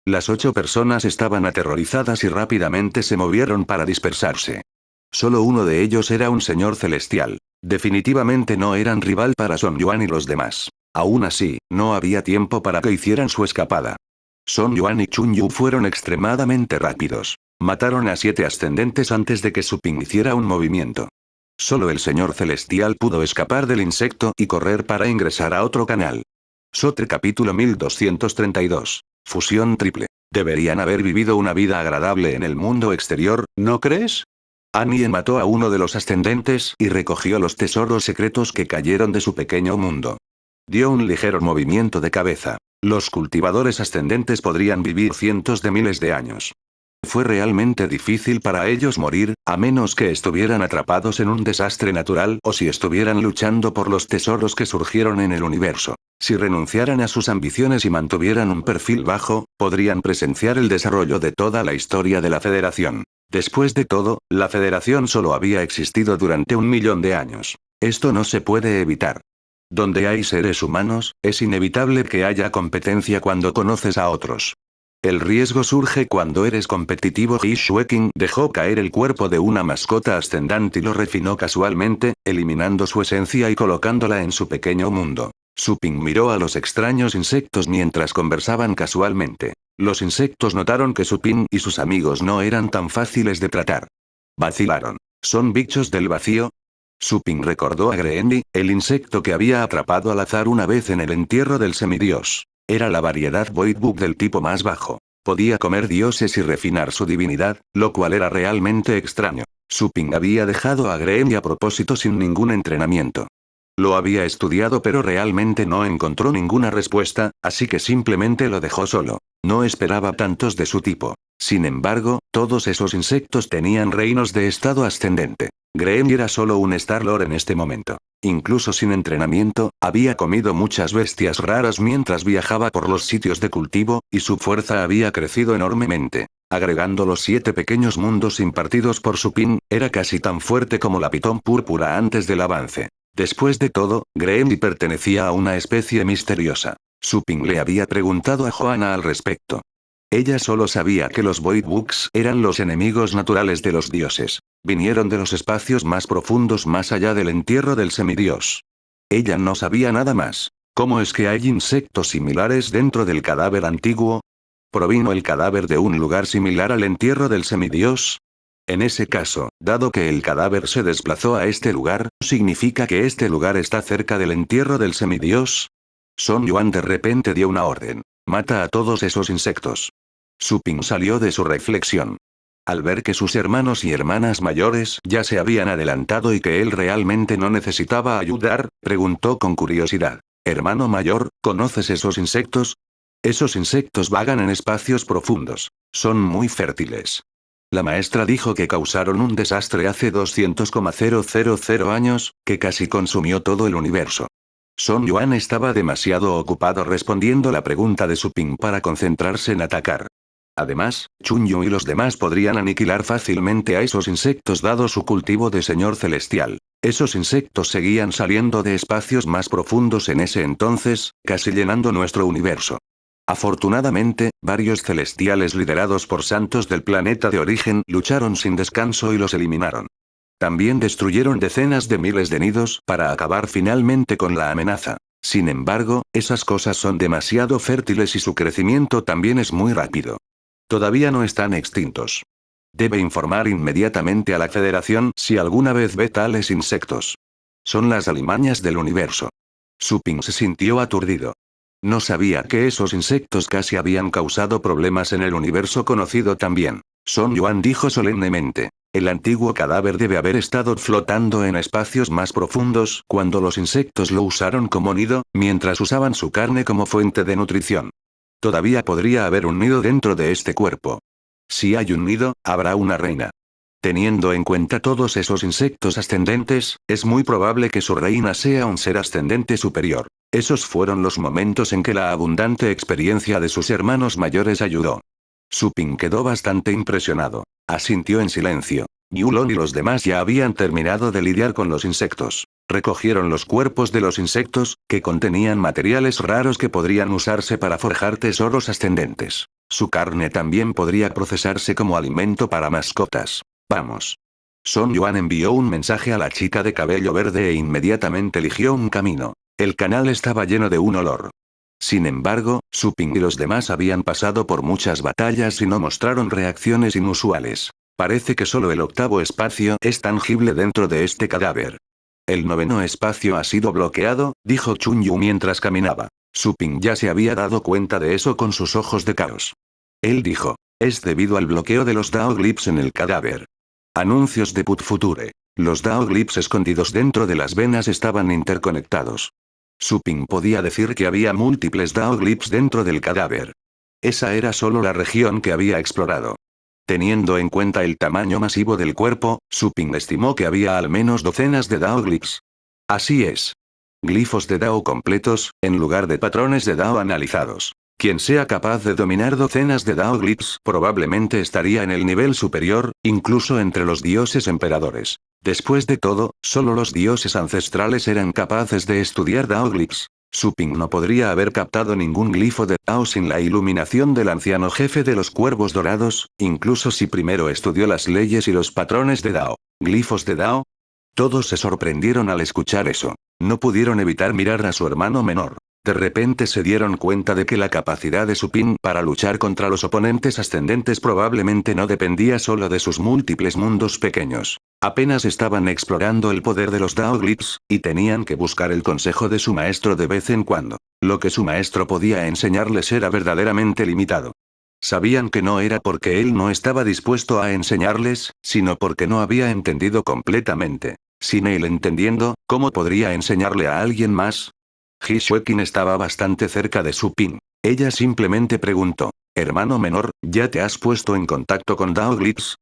Las 8 personas estaban aterrorizadas y rápidamente se movieron para dispersarse. Solo uno de ellos era un señor celestial. Definitivamente no eran rival para Son Yuan y los demás. Aún así, no había tiempo para que hicieran su escapada. Son Yuan y Chun Yu fueron extremadamente rápidos. Mataron a 7 ascendentes antes de que Su Ping hiciera un movimiento. Solo el señor celestial pudo escapar del insecto y correr para ingresar a otro canal. Sotre capítulo 1232. Fusión triple. Deberían haber vivido una vida agradable en el mundo exterior, ¿no crees? Annie mató a uno de los ascendentes y recogió los tesoros secretos que cayeron de su pequeño mundo. Dio un ligero movimiento de cabeza. Los cultivadores ascendentes podrían vivir cientos de miles de años. Fue realmente difícil para ellos morir, a menos que estuvieran atrapados en un desastre natural o si estuvieran luchando por los tesoros que surgieron en el universo. Si renunciaran a sus ambiciones y mantuvieran un perfil bajo, podrían presenciar el desarrollo de toda la historia de la Federación. Después de todo, la Federación solo había existido durante 1.000.000 de años. Esto no se puede evitar. Donde hay seres humanos, es inevitable que haya competencia cuando conoces a otros. El riesgo surge cuando eres competitivo. He Xueqing dejó caer el cuerpo de una mascota ascendante y lo refinó casualmente, eliminando su esencia y colocándola en su pequeño mundo. Su Ping miró a los extraños insectos mientras conversaban casualmente. Los insectos notaron que Su Ping y sus amigos no eran tan fáciles de tratar. Vacilaron. ¿Son bichos del vacío? Su Ping recordó a Greendy, el insecto que había atrapado al azar una vez en el entierro del semidios. Era la variedad Void Bug del tipo más bajo. Podía comer dioses y refinar su divinidad, lo cual era realmente extraño. Su Ping había dejado a Greendy a propósito sin ningún entrenamiento. Lo había estudiado pero realmente no encontró ninguna respuesta, así que simplemente lo dejó solo. No esperaba tantos de su tipo. Sin embargo, todos esos insectos tenían reinos de estado ascendente. Greendy era solo un Star-Lord en este momento. Incluso sin entrenamiento, había comido muchas bestias raras mientras viajaba por los sitios de cultivo, y su fuerza había crecido enormemente. Agregando los 7 pequeños mundos impartidos por Su Ping, era casi tan fuerte como la pitón púrpura antes del avance. Después de todo, Greendy pertenecía a una especie misteriosa. Su Ping le había preguntado a Joanna al respecto. Ella solo sabía que los Void Bugs eran los enemigos naturales de los dioses. Vinieron de los espacios más profundos más allá del entierro del semidios. Ella no sabía nada más. ¿Cómo es que hay insectos similares dentro del cadáver antiguo? ¿Provino el cadáver de un lugar similar al entierro del semidios? En ese caso, dado que el cadáver se desplazó a este lugar, ¿significa que este lugar está cerca del entierro del semidios? Son Yuan de repente dio una orden. Mata a todos esos insectos. Su Ping salió de su reflexión. Al ver que sus hermanos y hermanas mayores ya se habían adelantado y que él realmente no necesitaba ayudar, preguntó con curiosidad. Hermano mayor, ¿conoces esos insectos? Esos insectos vagan en espacios profundos. Son muy fértiles. La maestra dijo que causaron un desastre hace 200,000 años, que casi consumió todo el universo. Son Yuan estaba demasiado ocupado respondiendo la pregunta de Su Ping para concentrarse en atacar. Además, Chun Yu y los demás podrían aniquilar fácilmente a esos insectos dado su cultivo de señor celestial. Esos insectos seguían saliendo de espacios más profundos en ese entonces, casi llenando nuestro universo. Afortunadamente, varios celestiales liderados por santos del planeta de origen lucharon sin descanso y los eliminaron. También destruyeron decenas de miles de nidos para acabar finalmente con la amenaza. Sin embargo, esas cosas son demasiado fértiles y su crecimiento también es muy rápido. Todavía no están extintos. Debe informar inmediatamente a la Federación si alguna vez ve tales insectos. Son las alimañas del universo. Su Ping se sintió aturdido. No sabía que esos insectos casi habían causado problemas en el universo conocido también. Son Yuan dijo solemnemente. El antiguo cadáver debe haber estado flotando en espacios más profundos cuando los insectos lo usaron como nido, mientras usaban su carne como fuente de nutrición. Todavía podría haber un nido dentro de este cuerpo. Si hay un nido, habrá una reina. Teniendo en cuenta todos esos insectos ascendentes, es muy probable que su reina sea un ser ascendente superior. Esos fueron los momentos en que la abundante experiencia de sus hermanos mayores ayudó. Su Ping quedó bastante impresionado. Asintió en silencio. Yulon y los demás ya habían terminado de lidiar con los insectos. Recogieron los cuerpos de los insectos, que contenían materiales raros que podrían usarse para forjar tesoros ascendentes. Su carne también podría procesarse como alimento para mascotas. Vamos. Son Yuan envió un mensaje a la chica de cabello verde e inmediatamente eligió un camino. El canal estaba lleno de un olor. Sin embargo, Su Ping y los demás habían pasado por muchas batallas y no mostraron reacciones inusuales. Parece que solo el octavo espacio es tangible dentro de este cadáver. El noveno espacio ha sido bloqueado, dijo Chun Yu mientras caminaba. Su Ping ya se había dado cuenta de eso con sus ojos de caos. Él dijo, es debido al bloqueo de los Dao Glyphs en el cadáver. Anuncios de Put Future. Los Dao Glyphs escondidos dentro de las venas estaban interconectados. Su Ping podía decir que había múltiples Dao Glyphs dentro del cadáver. Esa era solo la región que había explorado. Teniendo en cuenta el tamaño masivo del cuerpo, Su Ping estimó que había al menos docenas de Dao Glyphs. Así es. Glifos de Dao completos, en lugar de patrones de Dao analizados. Quien sea capaz de dominar docenas de Dao Glyphs probablemente estaría en el nivel superior, incluso entre los dioses emperadores. Después de todo, solo los dioses ancestrales eran capaces de estudiar Dao Glyphs. Su Ping no podría haber captado ningún glifo de Dao sin la iluminación del anciano jefe de los cuervos dorados, incluso si primero estudió las leyes y los patrones de Dao. ¿Glifos de Dao? Todos se sorprendieron al escuchar eso. No pudieron evitar mirar a su hermano menor. De repente se dieron cuenta de que la capacidad de Su Ping para luchar contra los oponentes ascendentes probablemente no dependía solo de sus múltiples mundos pequeños. Apenas estaban explorando el poder de los Dao Glyphs, y tenían que buscar el consejo de su maestro de vez en cuando. Lo que su maestro podía enseñarles era verdaderamente limitado. Sabían que no era porque él no estaba dispuesto a enseñarles, sino porque no había entendido completamente. Sin él entendiendo, ¿cómo podría enseñarle a alguien más? Ji Xueqin estaba bastante cerca de Su Ping. Ella simplemente preguntó, hermano menor, ¿ya te has puesto en contacto con Dao Glyphs?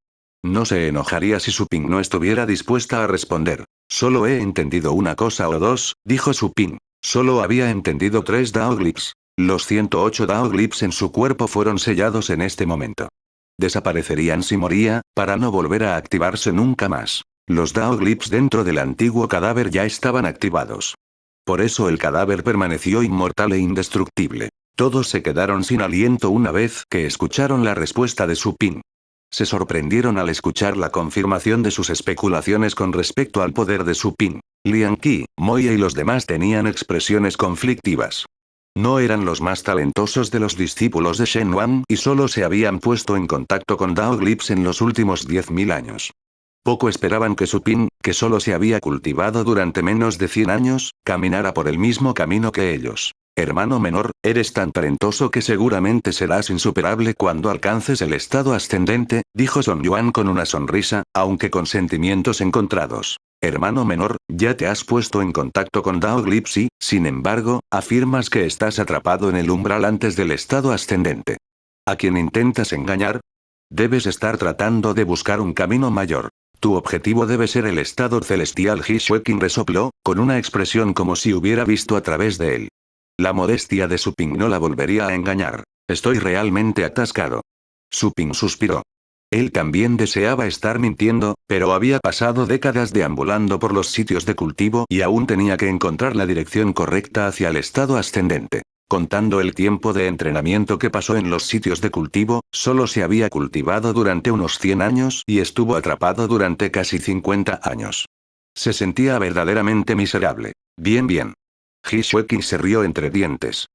No se enojaría si Su Ping no estuviera dispuesta a responder. Solo he entendido una cosa o dos, dijo Su Ping. Solo había entendido 3 Dao Glyphs. Los 108 Dao Glyphs en su cuerpo fueron sellados en este momento. Desaparecerían si moría, para no volver a activarse nunca más. Los Dao Glyphs dentro del antiguo cadáver ya estaban activados. Por eso el cadáver permaneció inmortal e indestructible. Todos se quedaron sin aliento una vez que escucharon la respuesta de Su Ping. Se sorprendieron al escuchar la confirmación de sus especulaciones con respecto al poder de Su Ping. Liang Qi, Moya y los demás tenían expresiones conflictivas. No eran los más talentosos de los discípulos de Shen Huang y solo se habían puesto en contacto con Dao Glyphs en los últimos 10.000 años. Poco esperaban que Su Ping, que solo se había cultivado durante menos de 100 años, caminara por el mismo camino que ellos. Hermano menor, eres tan talentoso que seguramente serás insuperable cuando alcances el estado ascendente, dijo Song Yuan con una sonrisa, aunque con sentimientos encontrados. Hermano menor, ya te has puesto en contacto con Dao Glyphs y, sin embargo, afirmas que estás atrapado en el umbral antes del estado ascendente. ¿A quién intentas engañar? Debes estar tratando de buscar un camino mayor. Tu objetivo debe ser el estado celestial. Ji Xueqin resopló, con una expresión como si hubiera visto a través de él. La modestia de Su Ping no la volvería a engañar. Estoy realmente atascado. Su Ping suspiró. Él también deseaba estar mintiendo, pero había pasado décadas deambulando por los sitios de cultivo y aún tenía que encontrar la dirección correcta hacia el estado ascendente. Contando el tiempo de entrenamiento que pasó en los sitios de cultivo, solo se había cultivado durante unos 100 años y estuvo atrapado durante casi 50 años. Se sentía verdaderamente miserable. Bien. Ji Xueqin se rió entre dientes.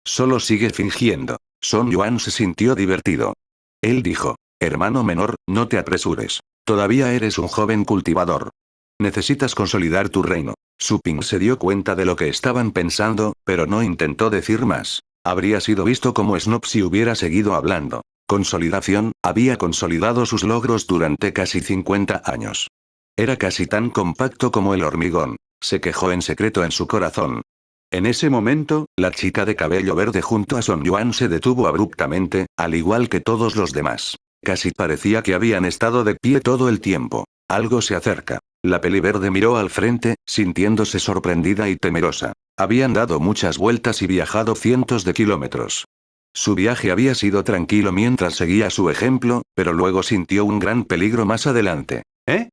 Solo sigue fingiendo. Song Yuan se sintió divertido. Él dijo, hermano menor, no te apresures. Todavía eres un joven cultivador. Necesitas consolidar tu reino. Su Ping se dio cuenta de lo que estaban pensando, pero no intentó decir más. Habría sido visto como Snob si hubiera seguido hablando. Consolidación, había consolidado sus logros durante casi 50 años. Era casi tan compacto como el hormigón. Se quejó en secreto en su corazón. En ese momento, la chica de cabello verde junto a Song Yuan se detuvo abruptamente, al igual que todos los demás. Casi parecía que habían estado de pie todo el tiempo. Algo se acerca. La peliverde miró al frente, sintiéndose sorprendida y temerosa. Habían dado muchas vueltas y viajado cientos de kilómetros. Su viaje había sido tranquilo mientras seguía su ejemplo, pero luego sintió un gran peligro más adelante. ¿Eh?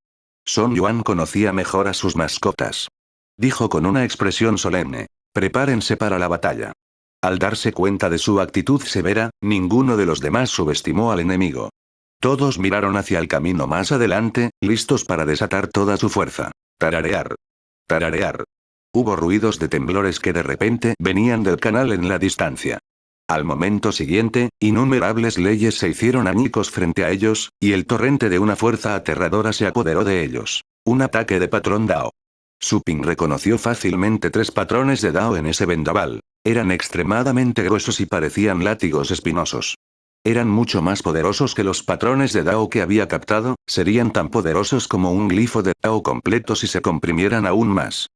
Son Yuan conocía mejor a sus mascotas. Dijo con una expresión solemne: prepárense para la batalla. Al darse cuenta de su actitud severa, ninguno de los demás subestimó al enemigo. Todos miraron hacia el camino más adelante, listos para desatar toda su fuerza. Tararear. Tararear. Hubo ruidos de temblores que de repente venían del canal en la distancia. Al momento siguiente, innumerables leyes se hicieron añicos frente a ellos, y el torrente de una fuerza aterradora se apoderó de ellos. Un ataque de patrón Dao. Su Ping reconoció fácilmente 3 patrones de Dao en ese vendaval. Eran extremadamente gruesos y parecían látigos espinosos. Eran mucho más poderosos que los patrones de Dao que había captado, serían tan poderosos como un glifo de Dao completo si se comprimieran aún más.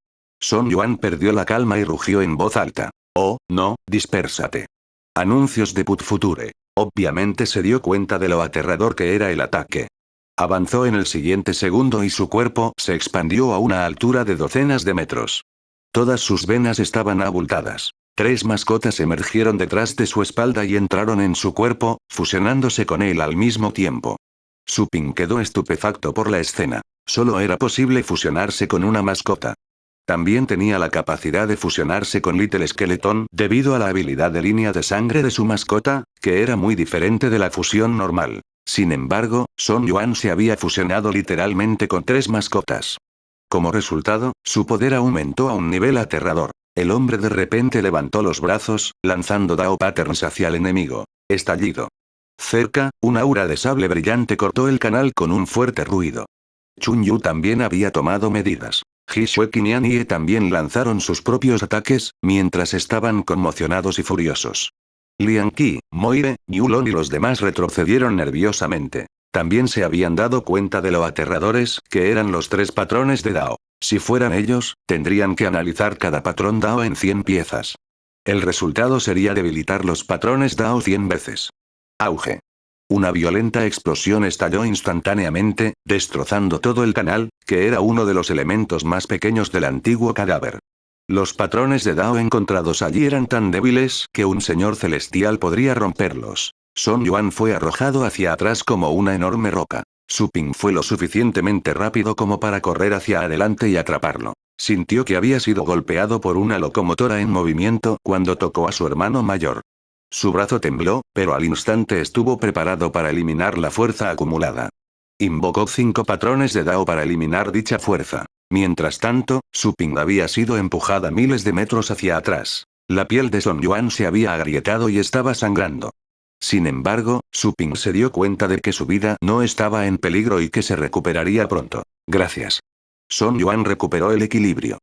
Son Yuan perdió la calma y rugió en voz alta. Oh, no, dispérsate. Anuncios de Put Future. Obviamente se dio cuenta de lo aterrador que era el ataque. Avanzó en el siguiente segundo y su cuerpo se expandió a una altura de docenas de metros. Todas sus venas estaban abultadas. 3 mascotas emergieron detrás de su espalda y entraron en su cuerpo, fusionándose con él al mismo tiempo. Su Ping quedó estupefacto por la escena. Solo era posible fusionarse con una mascota. También tenía la capacidad de fusionarse con Little Skeleton debido a la habilidad de línea de sangre de su mascota, que era muy diferente de la fusión normal. Sin embargo, Son Yuan se había fusionado literalmente con 3 mascotas. Como resultado, su poder aumentó a un nivel aterrador. El hombre de repente levantó los brazos, lanzando Dao Patterns hacia el enemigo. Estallido. Cerca, un aura de sable brillante cortó el canal con un fuerte ruido. Chun Yu también había tomado medidas. Ji Xueqin y Anie también lanzaron sus propios ataques, mientras estaban conmocionados y furiosos. Lian Qi, Moire, Yulon y los demás retrocedieron nerviosamente. También se habían dado cuenta de lo aterradores que eran los 3 patrones de Dao. Si fueran ellos, tendrían que analizar cada patrón Dao en 100 piezas. El resultado sería debilitar los patrones Dao 100 veces. Auge. Una violenta explosión estalló instantáneamente, destrozando todo el canal, que era uno de los elementos más pequeños del antiguo cadáver. Los patrones de Dao encontrados allí eran tan débiles que un señor celestial podría romperlos. Son Yuan fue arrojado hacia atrás como una enorme roca. Su Ping fue lo suficientemente rápido como para correr hacia adelante y atraparlo. Sintió que había sido golpeado por una locomotora en movimiento cuando tocó a su hermano mayor. Su brazo tembló, pero al instante estuvo preparado para eliminar la fuerza acumulada. Invocó 5 patrones de Dao para eliminar dicha fuerza. Mientras tanto, Su Ping había sido empujada miles de metros hacia atrás. La piel de Son Yuan se había agrietado y estaba sangrando. Sin embargo, Su Ping se dio cuenta de que su vida no estaba en peligro y que se recuperaría pronto. Gracias. Son Yuan recuperó el equilibrio.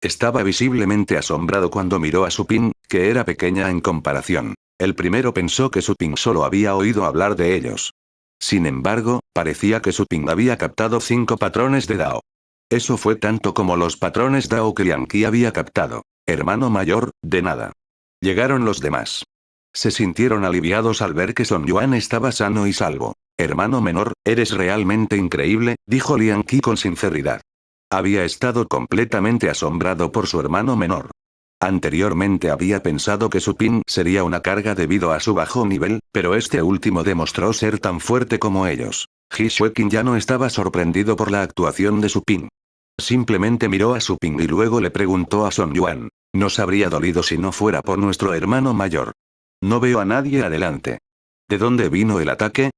Estaba visiblemente asombrado cuando miró a Su Ping, que era pequeña en comparación. El primero pensó que Su Ping solo había oído hablar de ellos. Sin embargo, parecía que Su Ping había captado 5 patrones de Dao. Eso fue tanto como los patrones Dao que Lian Qi había captado. Hermano mayor, de nada. Llegaron los demás. Se sintieron aliviados al ver que Son Yuan estaba sano y salvo. Hermano menor, eres realmente increíble, dijo Lian Qi con sinceridad. Había estado completamente asombrado por su hermano menor. Anteriormente había pensado que Su Ping sería una carga debido a su bajo nivel, pero este último demostró ser tan fuerte como ellos. Ji Xueqin ya no estaba sorprendido por la actuación de Su Ping. Simplemente miró a Su Ping y luego le preguntó a Son Yuan. Nos habría dolido si no fuera por nuestro hermano mayor. No veo a nadie adelante. ¿De dónde vino el ataque?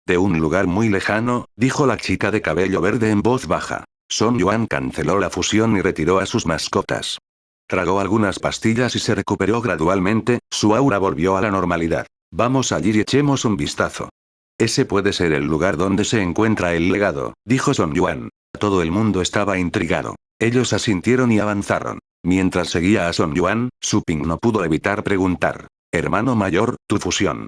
De un lugar muy lejano, dijo la chica de cabello verde en voz baja. Son Yuan canceló la fusión y retiró a sus mascotas. Tragó algunas pastillas y se recuperó gradualmente, su aura volvió a la normalidad. Vamos allí y echemos un vistazo. Ese puede ser el lugar donde se encuentra el legado, dijo Son Yuan. Todo el mundo estaba intrigado. Ellos asintieron y avanzaron. Mientras seguía a Son Yuan, Su Ping no pudo evitar preguntar. Hermano mayor, tu fusión.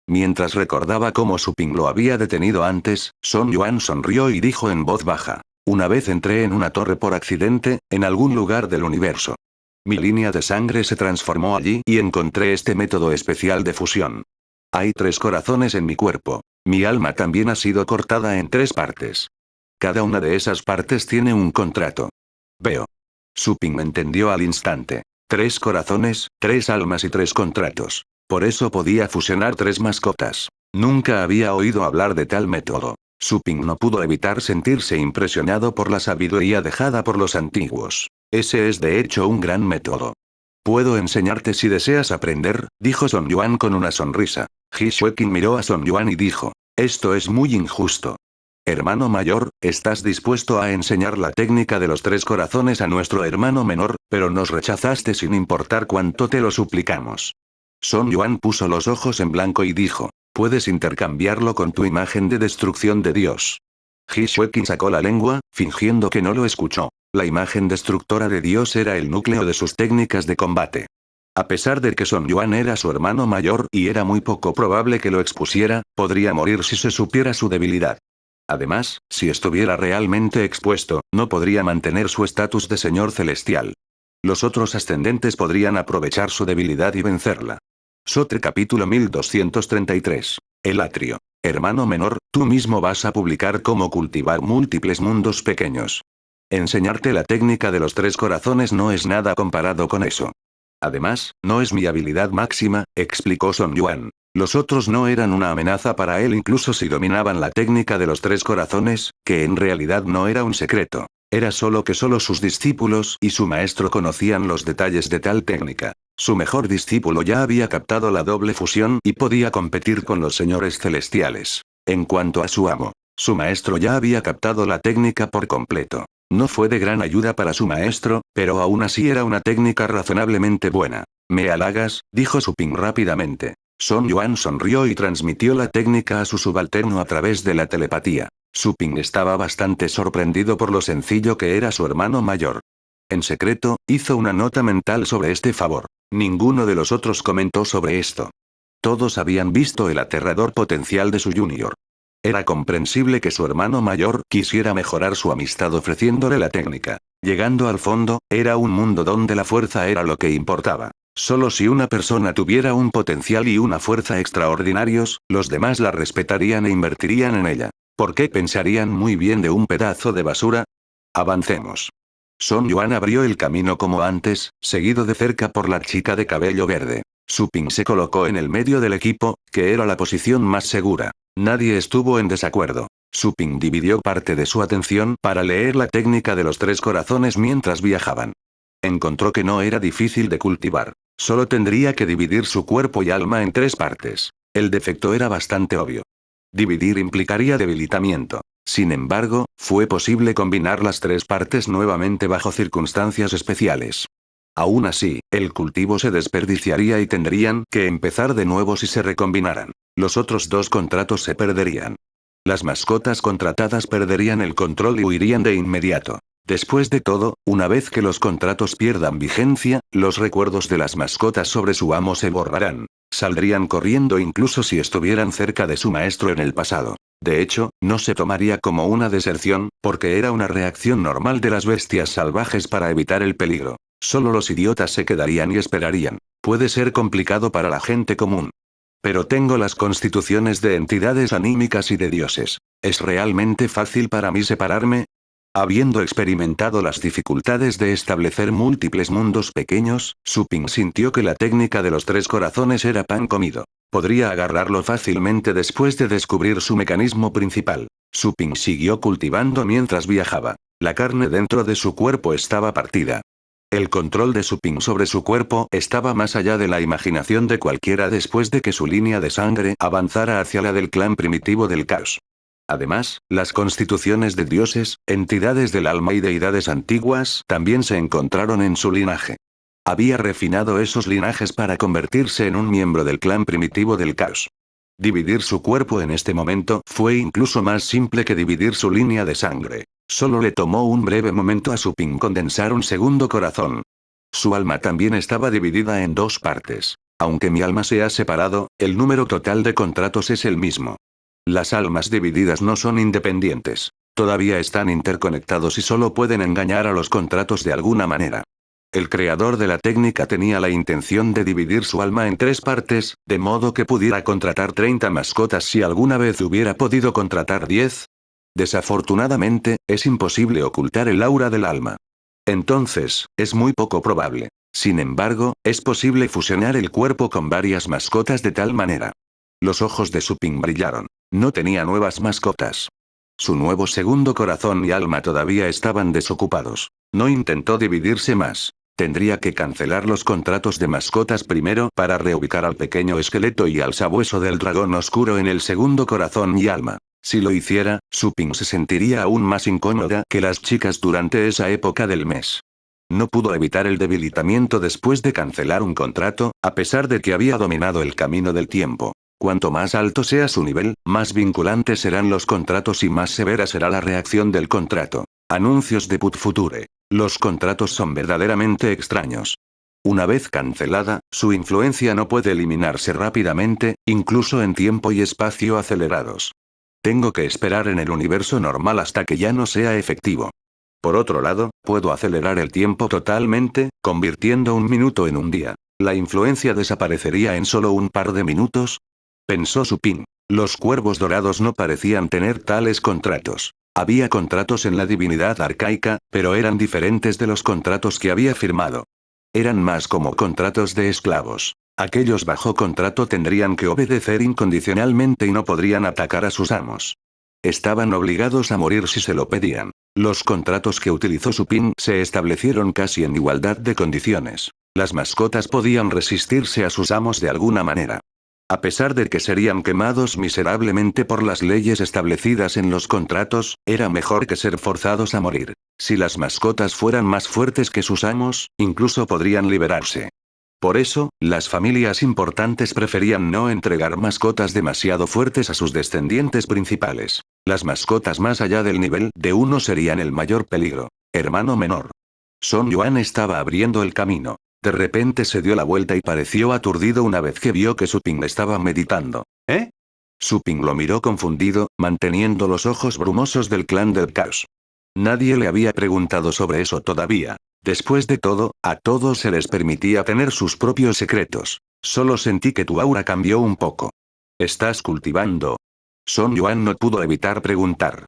Mientras recordaba cómo Su Ping lo había detenido antes, Son Yuan sonrió y dijo en voz baja. Una vez entré en una torre por accidente, en algún lugar del universo. Mi línea de sangre se transformó allí y encontré este método especial de fusión. Hay 3 corazones en mi cuerpo. Mi alma también ha sido cortada en 3 partes. Cada una de esas partes tiene un contrato. Veo. Su Ping entendió al instante. 3 corazones, 3 almas y 3 contratos. Por eso podía fusionar 3 mascotas. Nunca había oído hablar de tal método. Suping no pudo evitar sentirse impresionado por la sabiduría dejada por los antiguos. Ese es de hecho un gran método. Puedo enseñarte si deseas aprender, dijo Son Yuan con una sonrisa. Ji Xueqin miró a Son Yuan y dijo: esto es muy injusto. Hermano mayor, estás dispuesto a enseñar la técnica de los 3 corazones a nuestro hermano menor, pero nos rechazaste sin importar cuánto te lo suplicamos. Son Yuan puso los ojos en blanco y dijo: puedes intercambiarlo con tu imagen de destrucción de Dios. Ji Xueqin sacó la lengua, fingiendo que no lo escuchó. La imagen destructora de Dios era el núcleo de sus técnicas de combate. A pesar de que Son Yuan era su hermano mayor y era muy poco probable que lo expusiera, podría morir si se supiera su debilidad. Además, si estuviera realmente expuesto, no podría mantener su estatus de señor celestial. Los otros ascendentes podrían aprovechar su debilidad y vencerla. Sotre capítulo 1233. El atrio. Hermano menor, tú mismo vas a publicar cómo cultivar múltiples mundos pequeños. Enseñarte la técnica de los 3 corazones no es nada comparado con eso. Además, no es mi habilidad máxima, explicó Son Yuan. Los otros no eran una amenaza para él incluso si dominaban la técnica de los 3 corazones, que en realidad no era un secreto. Era solo que solo sus discípulos y su maestro conocían los detalles de tal técnica. Su mejor discípulo ya había captado la doble fusión y podía competir con los señores celestiales. En cuanto a su amo, su maestro ya había captado la técnica por completo. No fue de gran ayuda para su maestro, pero aún así era una técnica razonablemente buena. ¿Me halagas?, dijo Suping rápidamente. Son Yuan sonrió y transmitió la técnica a su subalterno a través de la telepatía. Suping estaba bastante sorprendido por lo sencillo que era su hermano mayor. En secreto, hizo una nota mental sobre este favor. Ninguno de los otros comentó sobre esto. Todos habían visto el aterrador potencial de su junior. Era comprensible que su hermano mayor quisiera mejorar su amistad ofreciéndole la técnica. Llegando al fondo, era un mundo donde la fuerza era lo que importaba. Solo si una persona tuviera un potencial y una fuerza extraordinarios, los demás la respetarían e invertirían en ella. ¿Por qué pensarían muy bien de un pedazo de basura? Avancemos. Son Yuan abrió el camino como antes, seguido de cerca por la chica de cabello verde. Suping se colocó en el medio del equipo, que era la posición más segura. Nadie estuvo en desacuerdo. Suping dividió parte de su atención para leer la técnica de los 3 corazones mientras viajaban. Encontró que no era difícil de cultivar. Solo tendría que dividir su cuerpo y alma en 3 partes. El defecto era bastante obvio. Dividir implicaría debilitamiento. Sin embargo, fue posible combinar las 3 partes nuevamente bajo circunstancias especiales. Aún así, el cultivo se desperdiciaría y tendrían que empezar de nuevo si se recombinaran. Los otros 2 contratos se perderían. Las mascotas contratadas perderían el control y huirían de inmediato. Después de todo, una vez que los contratos pierdan vigencia, los recuerdos de las mascotas sobre su amo se borrarán. Saldrían corriendo incluso si estuvieran cerca de su maestro en el pasado. De hecho, no se tomaría como una deserción, porque era una reacción normal de las bestias salvajes para evitar el peligro. Solo los idiotas se quedarían y esperarían. Puede ser complicado para la gente común. Pero tengo las constituciones de entidades anímicas y de dioses. ¿Es realmente fácil para mí separarme? Habiendo experimentado las dificultades de establecer múltiples mundos pequeños, Suping sintió que la técnica de los 3 corazones era pan comido. Podría agarrarlo fácilmente después de descubrir su mecanismo principal. Suping siguió cultivando mientras viajaba. La carne dentro de su cuerpo estaba partida. El control de Suping sobre su cuerpo estaba más allá de la imaginación de cualquiera después de que su línea de sangre avanzara hacia la del clan primitivo del caos. Además, las constituciones de dioses, entidades del alma y deidades antiguas también se encontraron en su linaje. Había refinado esos linajes para convertirse en un miembro del clan primitivo del caos. Dividir su cuerpo en este momento fue incluso más simple que dividir su línea de sangre. Solo le tomó un breve momento a Suping condensar un segundo corazón. Su alma también estaba dividida en 2 partes. Aunque mi alma se ha separado, el número total de contratos es el mismo. Las almas divididas no son independientes. Todavía están interconectados y solo pueden engañar a los contratos de alguna manera. El creador de la técnica tenía la intención de dividir su alma en 3 partes, de modo que pudiera contratar 30 mascotas si alguna vez hubiera podido contratar 10. Desafortunadamente, es imposible ocultar el aura del alma. Entonces, es muy poco probable. Sin embargo, es posible fusionar el cuerpo con varias mascotas de tal manera. Los ojos de Suping brillaron. No tenía nuevas mascotas. Su nuevo segundo corazón y alma todavía estaban desocupados. No intentó dividirse más. Tendría que cancelar los contratos de mascotas primero para reubicar al pequeño esqueleto y al sabueso del dragón oscuro en el segundo corazón y alma. Si lo hiciera, Suping se sentiría aún más incómoda que las chicas durante esa época del mes. No pudo evitar el debilitamiento después de cancelar un contrato, a pesar de que había dominado el camino del tiempo. Cuanto más alto sea su nivel, más vinculantes serán los contratos y más severa será la reacción del contrato. Anuncios de Put Future. Los contratos son verdaderamente extraños. Una vez cancelada, su influencia no puede eliminarse rápidamente, incluso en tiempo y espacio acelerados. Tengo que esperar en el universo normal hasta que ya no sea efectivo. Por otro lado, puedo acelerar el tiempo totalmente, convirtiendo un minuto en un día. ¿La influencia desaparecería en solo un par de minutos? Pensó Supin. Los cuervos dorados no parecían tener tales contratos. Había contratos en la divinidad arcaica, pero eran diferentes de los contratos que había firmado. Eran más como contratos de esclavos. Aquellos bajo contrato tendrían que obedecer incondicionalmente y no podrían atacar a sus amos. Estaban obligados a morir si se lo pedían. Los contratos que utilizó Supin se establecieron casi en igualdad de condiciones. Las mascotas podían resistirse a sus amos de alguna manera. A pesar de que serían quemados miserablemente por las leyes establecidas en los contratos, era mejor que ser forzados a morir. Si las mascotas fueran más fuertes que sus amos, incluso podrían liberarse. Por eso, las familias importantes preferían no entregar mascotas demasiado fuertes a sus descendientes principales. Las mascotas más allá del nivel de uno serían el mayor peligro. Hermano menor. Son Yuan estaba abriendo el camino. De repente se dio la vuelta y pareció aturdido una vez que vio que Suping estaba meditando. ¿Eh? Suping lo miró confundido, manteniendo los ojos brumosos del clan del caos. Nadie le había preguntado sobre eso todavía. Después de todo, a todos se les permitía tener sus propios secretos. Solo sentí que tu aura cambió un poco. ¿Estás cultivando? Son Yuan no pudo evitar preguntar.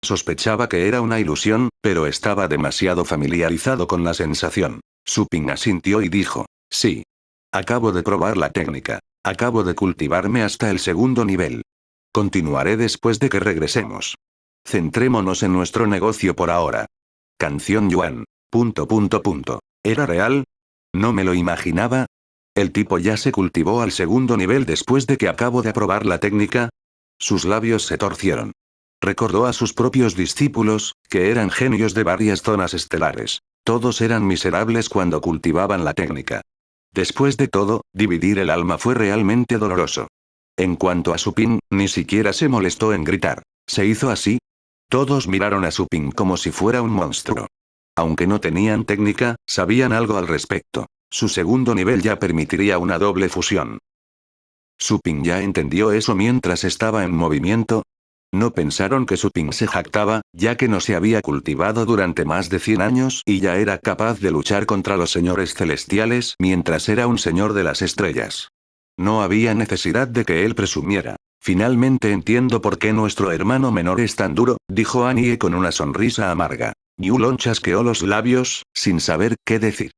Sospechaba que era una ilusión, pero estaba demasiado familiarizado con la sensación. Suping asintió y dijo, sí. Acabo de probar la técnica. Acabo de cultivarme hasta el segundo nivel. Continuaré después de que regresemos. Centrémonos en nuestro negocio por ahora. Canción Yuan. ... ¿Era real? No me lo imaginaba. ¿El tipo ya se cultivó al segundo nivel después de que acabo de aprobar la técnica? Sus labios se torcieron. Recordó a sus propios discípulos, que eran genios de varias zonas estelares. Todos eran miserables cuando cultivaban la técnica. Después de todo, dividir el alma fue realmente doloroso. En cuanto a Supin, ni siquiera se molestó en gritar. ¿Se hizo así? Todos miraron a Supin como si fuera un monstruo. Aunque no tenían técnica, sabían algo al respecto. Su segundo nivel ya permitiría una doble fusión. ¿Supin ya entendió eso mientras estaba en movimiento? No pensaron que Supin se jactaba, ya que no se había cultivado durante más de 100 años y ya era capaz de luchar contra los señores celestiales mientras era un señor de las estrellas. No había necesidad de que él presumiera. Finalmente entiendo por qué nuestro hermano menor es tan duro, dijo Annie con una sonrisa amarga. Yulon chasqueó los labios, sin saber qué decir.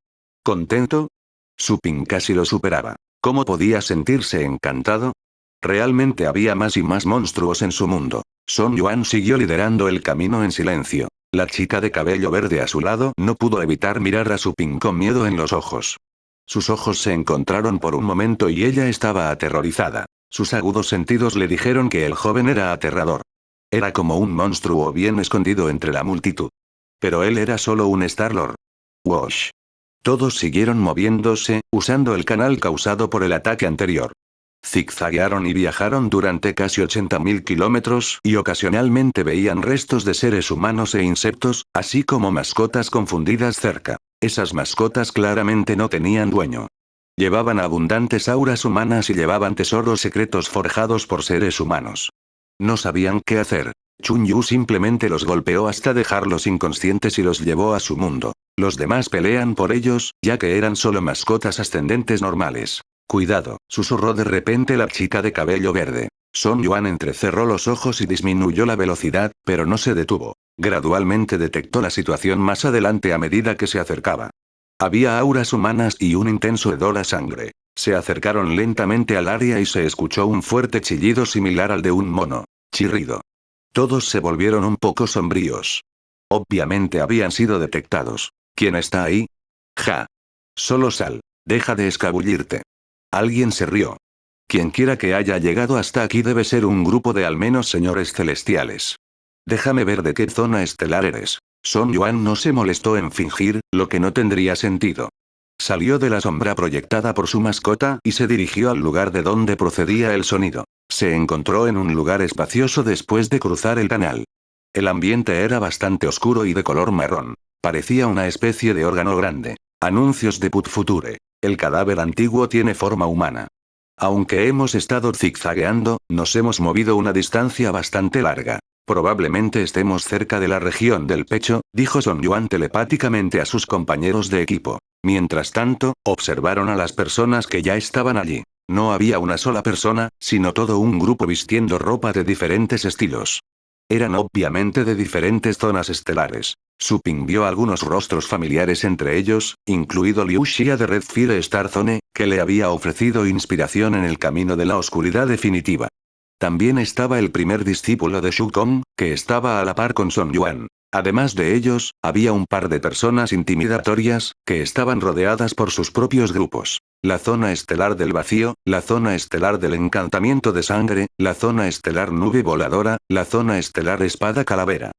¿Contento? Supin casi lo superaba. ¿Cómo podía sentirse encantado? Realmente había más y más monstruos en su mundo. Son Yuan siguió liderando el camino en silencio. La chica de cabello verde a su lado no pudo evitar mirar a Supin con miedo en los ojos. Sus ojos se encontraron por un momento y ella estaba aterrorizada. Sus agudos sentidos le dijeron que el joven era aterrador. Era como un monstruo bien escondido entre la multitud. Pero él era solo un Star-Lord. Wash. Todos siguieron moviéndose, usando el canal causado por el ataque anterior. Zigzaguearon y viajaron durante casi 80.000 kilómetros y ocasionalmente veían restos de seres humanos e insectos, así como mascotas confundidas cerca. Esas mascotas claramente no tenían dueño. Llevaban abundantes auras humanas y llevaban tesoros secretos forjados por seres humanos. No sabían qué hacer. Chun Yu simplemente los golpeó hasta dejarlos inconscientes y los llevó a su mundo. Los demás pelean por ellos, ya que eran solo mascotas ascendentes normales. Cuidado, susurró de repente la chica de cabello verde. Son Yuan entrecerró los ojos y disminuyó la velocidad, pero no se detuvo. Gradualmente detectó la situación más adelante a medida que se acercaba. Había auras humanas y un intenso hedor a sangre. Se acercaron lentamente al área y se escuchó un fuerte chillido similar al de un mono. Chirrido. Todos se volvieron un poco sombríos. Obviamente habían sido detectados. ¿Quién está ahí? Ja. Solo sal. Deja de escabullirte. Alguien se rió. Quienquiera que haya llegado hasta aquí debe ser un grupo de al menos señores celestiales. Déjame ver de qué zona estelar eres. Son Yuan no se molestó en fingir, lo que no tendría sentido. Salió de la sombra proyectada por su mascota y se dirigió al lugar de donde procedía el sonido. Se encontró en un lugar espacioso después de cruzar el canal. El ambiente era bastante oscuro y de color marrón. Parecía una especie de órgano grande. Anuncios de Put Future. El cadáver antiguo tiene forma humana. Aunque hemos estado zigzagueando, nos hemos movido una distancia bastante larga. Probablemente estemos cerca de la región del pecho, dijo Son Yuan telepáticamente a sus compañeros de equipo. Mientras tanto, observaron a las personas que ya estaban allí. No había una sola persona, sino todo un grupo vistiendo ropa de diferentes estilos. Eran obviamente de diferentes zonas estelares. Su Ping vio algunos rostros familiares entre ellos, incluido Liu Xia de Red Fire Star Zone, que le había ofrecido inspiración en el camino de la oscuridad definitiva. También estaba el primer discípulo de Shu Kong, que estaba a la par con Son Yuan. Además de ellos, había un par de personas intimidatorias, que estaban rodeadas por sus propios grupos. La zona estelar del vacío, la zona estelar del encantamiento de sangre, la zona estelar nube voladora, la zona estelar espada calavera.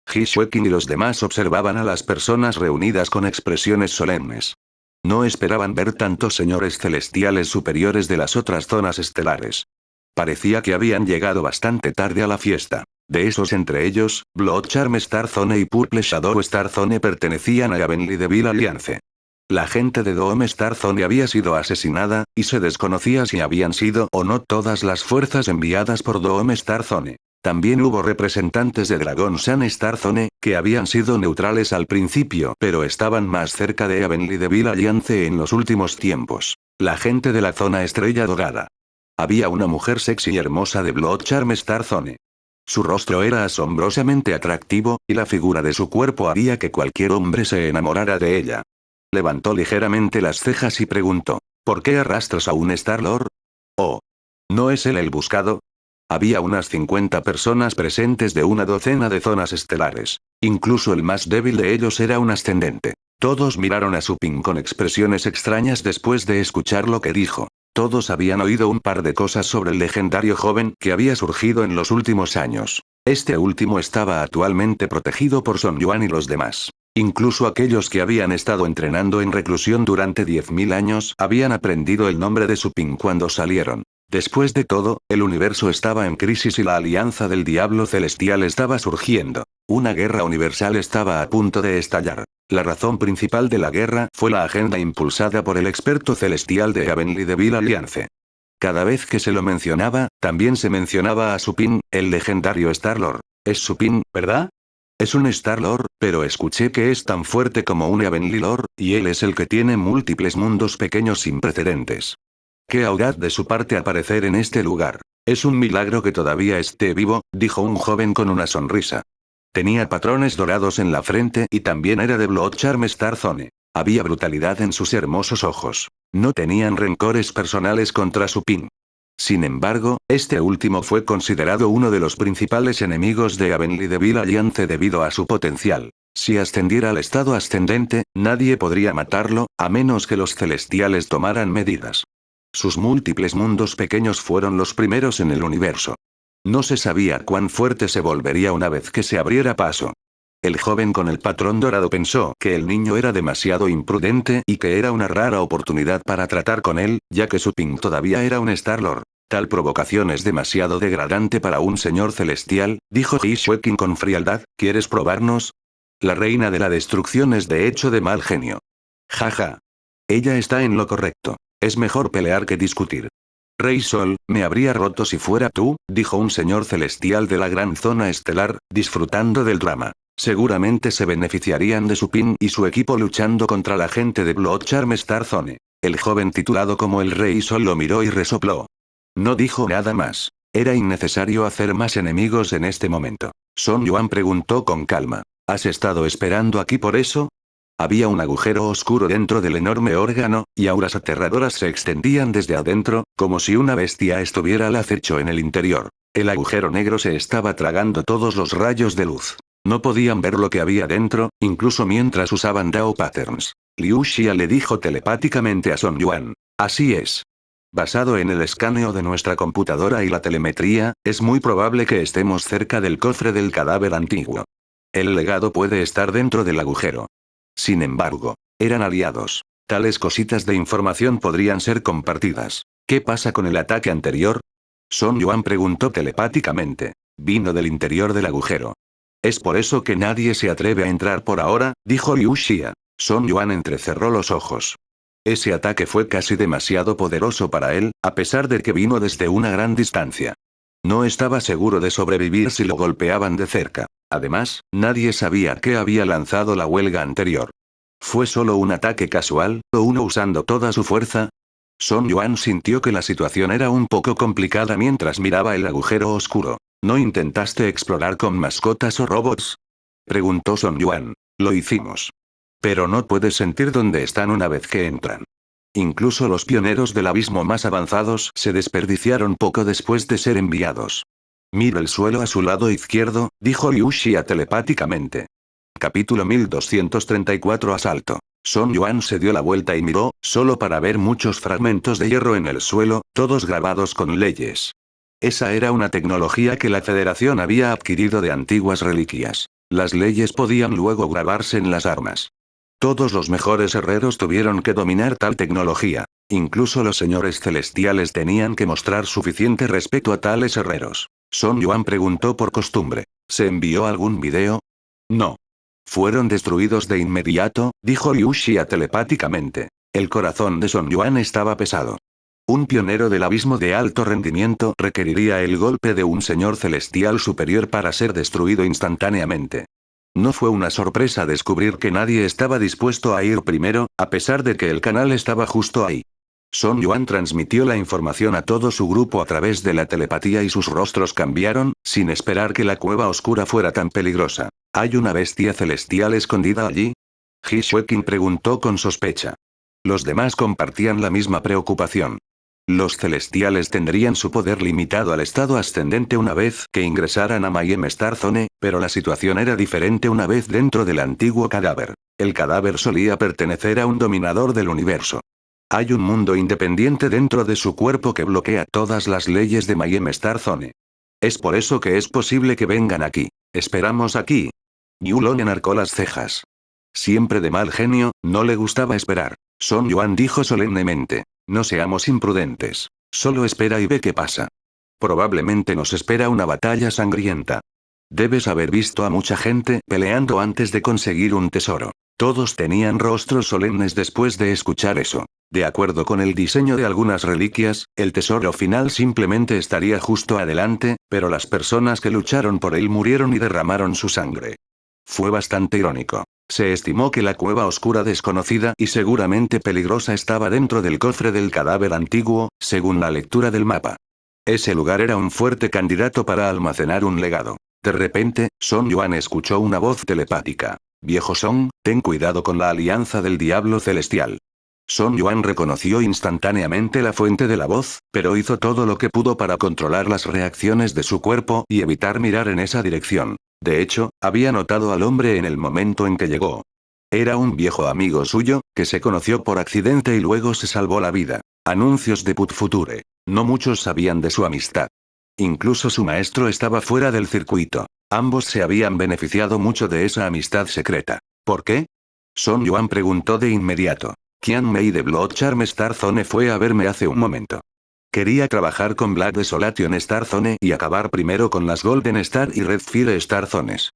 Ji Xueqin y los demás observaban a las personas reunidas con expresiones solemnes. No esperaban ver tantos señores celestiales superiores de las otras zonas estelares. Parecía que habían llegado bastante tarde a la fiesta. De esos entre ellos, Blood Charm Star Zone y Purple Shadow Star Zone pertenecían a Heavenly Devil Alliance. La gente de Dome Star Zone había sido asesinada, y se desconocía si habían sido o no todas las fuerzas enviadas por Dome Star Zone. También hubo representantes de Dragon Sun Star Zone, que habían sido neutrales al principio, pero estaban más cerca de Heavenly Devil Alliance en los últimos tiempos. La gente de la zona Estrella Dorada. Había una mujer sexy y hermosa de Blood Charm Star Zone. Su rostro era asombrosamente atractivo, y la figura de su cuerpo haría que cualquier hombre se enamorara de ella. Levantó ligeramente las cejas y preguntó, ¿por qué arrastras a un Star-Lord? Oh. ¿No es él el buscado? Había unas 50 personas presentes de una docena de zonas estelares. Incluso el más débil de ellos era un ascendente. Todos miraron a Su Ping con expresiones extrañas después de escuchar lo que dijo. Todos habían oído un par de cosas sobre el legendario joven que había surgido en los últimos años. Este último estaba actualmente protegido por Son Yuan y los demás. Incluso aquellos que habían estado entrenando en reclusión durante 10.000 años habían aprendido el nombre de Su Ping cuando salieron. Después de todo, el universo estaba en crisis y la alianza del diablo celestial estaba surgiendo. Una guerra universal estaba a punto de estallar. La razón principal de la guerra fue la agenda impulsada por el experto celestial de Heavenly Devil Alliance. Cada vez que se lo mencionaba, también se mencionaba a Su Ping, el legendario Star-Lord. Es Su Ping, ¿verdad? Es un Star-Lord, pero escuché que es tan fuerte como un Heavenly Lord, y él es el que tiene múltiples mundos pequeños sin precedentes. Qué audaz de su parte aparecer en este lugar. Es un milagro que todavía esté vivo, dijo un joven con una sonrisa. Tenía patrones dorados en la frente y también era de Blood Charm Star Zone. Había brutalidad en sus hermosos ojos. No tenían rencores personales contra Su Ping. Sin embargo, este último fue considerado uno de los principales enemigos de Heavenly Devil Alliance debido a su potencial. Si ascendiera al estado ascendente, nadie podría matarlo, a menos que los celestiales tomaran medidas. Sus múltiples mundos pequeños fueron los primeros en el universo. No se sabía cuán fuerte se volvería una vez que se abriera paso. El joven con el patrón dorado pensó que el niño era demasiado imprudente y que era una rara oportunidad para tratar con él, ya que Su Ping todavía era un Star-Lord. Tal provocación es demasiado degradante para un señor celestial, dijo Ji Xueqin con frialdad, ¿quieres probarnos? La reina de la destrucción es de hecho de mal genio. Jaja. Ella está en lo correcto. Es mejor pelear que discutir. Rey Sol, me habría roto si fuera tú, dijo un señor celestial de la gran zona estelar, disfrutando del drama. Seguramente se beneficiarían de Su Ping y su equipo luchando contra la gente de Blood Charm Star Zone. El joven titulado como el Rey Sol lo miró y resopló. No dijo nada más. Era innecesario hacer más enemigos en este momento. Son Yuan preguntó con calma. ¿Has estado esperando aquí por eso? Había un agujero oscuro dentro del enorme órgano, y auras aterradoras se extendían desde adentro, como si una bestia estuviera al acecho en el interior. El agujero negro se estaba tragando todos los rayos de luz. No podían ver lo que había dentro, incluso mientras usaban Dao Patterns. Liu Xia le dijo telepáticamente a Song Yuan. Así es. Basado en el escaneo de nuestra computadora y la telemetría, es muy probable que estemos cerca del cofre del cadáver antiguo. El legado puede estar dentro del agujero. Sin embargo, eran aliados. Tales cositas de información podrían ser compartidas. ¿Qué pasa con el ataque anterior? Song Yuan preguntó telepáticamente. Vino del interior del agujero. Es por eso que nadie se atreve a entrar por ahora, dijo Liu Xia. Song Yuan entrecerró los ojos. Ese ataque fue casi demasiado poderoso para él, a pesar de que vino desde una gran distancia. No estaba seguro de sobrevivir si lo golpeaban de cerca. Además, nadie sabía qué había lanzado la huelga anterior. ¿Fue solo un ataque casual, o uno usando toda su fuerza? Song Yuan sintió que la situación era un poco complicada mientras miraba el agujero oscuro. ¿No intentaste explorar con mascotas o robots? Preguntó Song Yuan. Lo hicimos. Pero no puedes sentir dónde están una vez que entran. Incluso los pioneros del abismo más avanzados se desperdiciaron poco después de ser enviados. Mira el suelo a su lado izquierdo, dijo Liu Xia telepáticamente. Capítulo 1234 Asalto. Song Yuan se dio la vuelta y miró, solo para ver muchos fragmentos de hierro en el suelo, todos grabados con leyes. Esa era una tecnología que la Federación había adquirido de antiguas reliquias. Las leyes podían luego grabarse en las armas. Todos los mejores herreros tuvieron que dominar tal tecnología. Incluso los señores celestiales tenían que mostrar suficiente respeto a tales herreros. Song Yuan preguntó por costumbre. ¿Se envió algún video? No. Fueron destruidos de inmediato, dijo Liu Xia telepáticamente. El corazón de Song Yuan estaba pesado. Un pionero del abismo de alto rendimiento requeriría el golpe de un señor celestial superior para ser destruido instantáneamente. No fue una sorpresa descubrir que nadie estaba dispuesto a ir primero, a pesar de que el canal estaba justo ahí. Song Yuan transmitió la información a todo su grupo a través de la telepatía y sus rostros cambiaron, sin esperar que la cueva oscura fuera tan peligrosa. ¿Hay una bestia celestial escondida allí? Ji Xueqin preguntó con sospecha. Los demás compartían la misma preocupación. Los celestiales tendrían su poder limitado al estado ascendente una vez que ingresaran a Mayhem Star Zone, pero la situación era diferente una vez dentro del antiguo cadáver. El cadáver solía pertenecer a un dominador del universo. Hay un mundo independiente dentro de su cuerpo que bloquea todas las leyes de Mayhem Star Zone. Es por eso que es posible que vengan aquí. Esperamos aquí. Yulon enarcó las cejas. Siempre de mal genio, no le gustaba esperar. Song Yuan dijo solemnemente. No seamos imprudentes. Solo espera y ve qué pasa. Probablemente nos espera una batalla sangrienta. Debes haber visto a mucha gente peleando antes de conseguir un tesoro. Todos tenían rostros solemnes después de escuchar eso. De acuerdo con el diseño de algunas reliquias, el tesoro final simplemente estaría justo adelante, pero las personas que lucharon por él murieron y derramaron su sangre. Fue bastante irónico. Se estimó que la cueva oscura desconocida y seguramente peligrosa estaba dentro del cofre del cadáver antiguo, según la lectura del mapa. Ese lugar era un fuerte candidato para almacenar un legado. De repente, Song Yuan escuchó una voz telepática. Viejo Song, ten cuidado con la alianza del diablo celestial. Song Yuan reconoció instantáneamente la fuente de la voz, pero hizo todo lo que pudo para controlar las reacciones de su cuerpo y evitar mirar en esa dirección. De hecho, había notado al hombre en el momento en que llegó. Era un viejo amigo suyo, que se conoció por accidente y luego se salvó la vida. Anuncios de Put Future. No muchos sabían de su amistad. Incluso su maestro estaba fuera del circuito. Ambos se habían beneficiado mucho de esa amistad secreta. ¿Por qué? Song Yuan preguntó de inmediato. Qian Mei de Blood Charm Star Zone fue a verme hace un momento. Quería trabajar con Black Desolation Star Zone y acabar primero con las Golden Star y Red Fire Star Zones.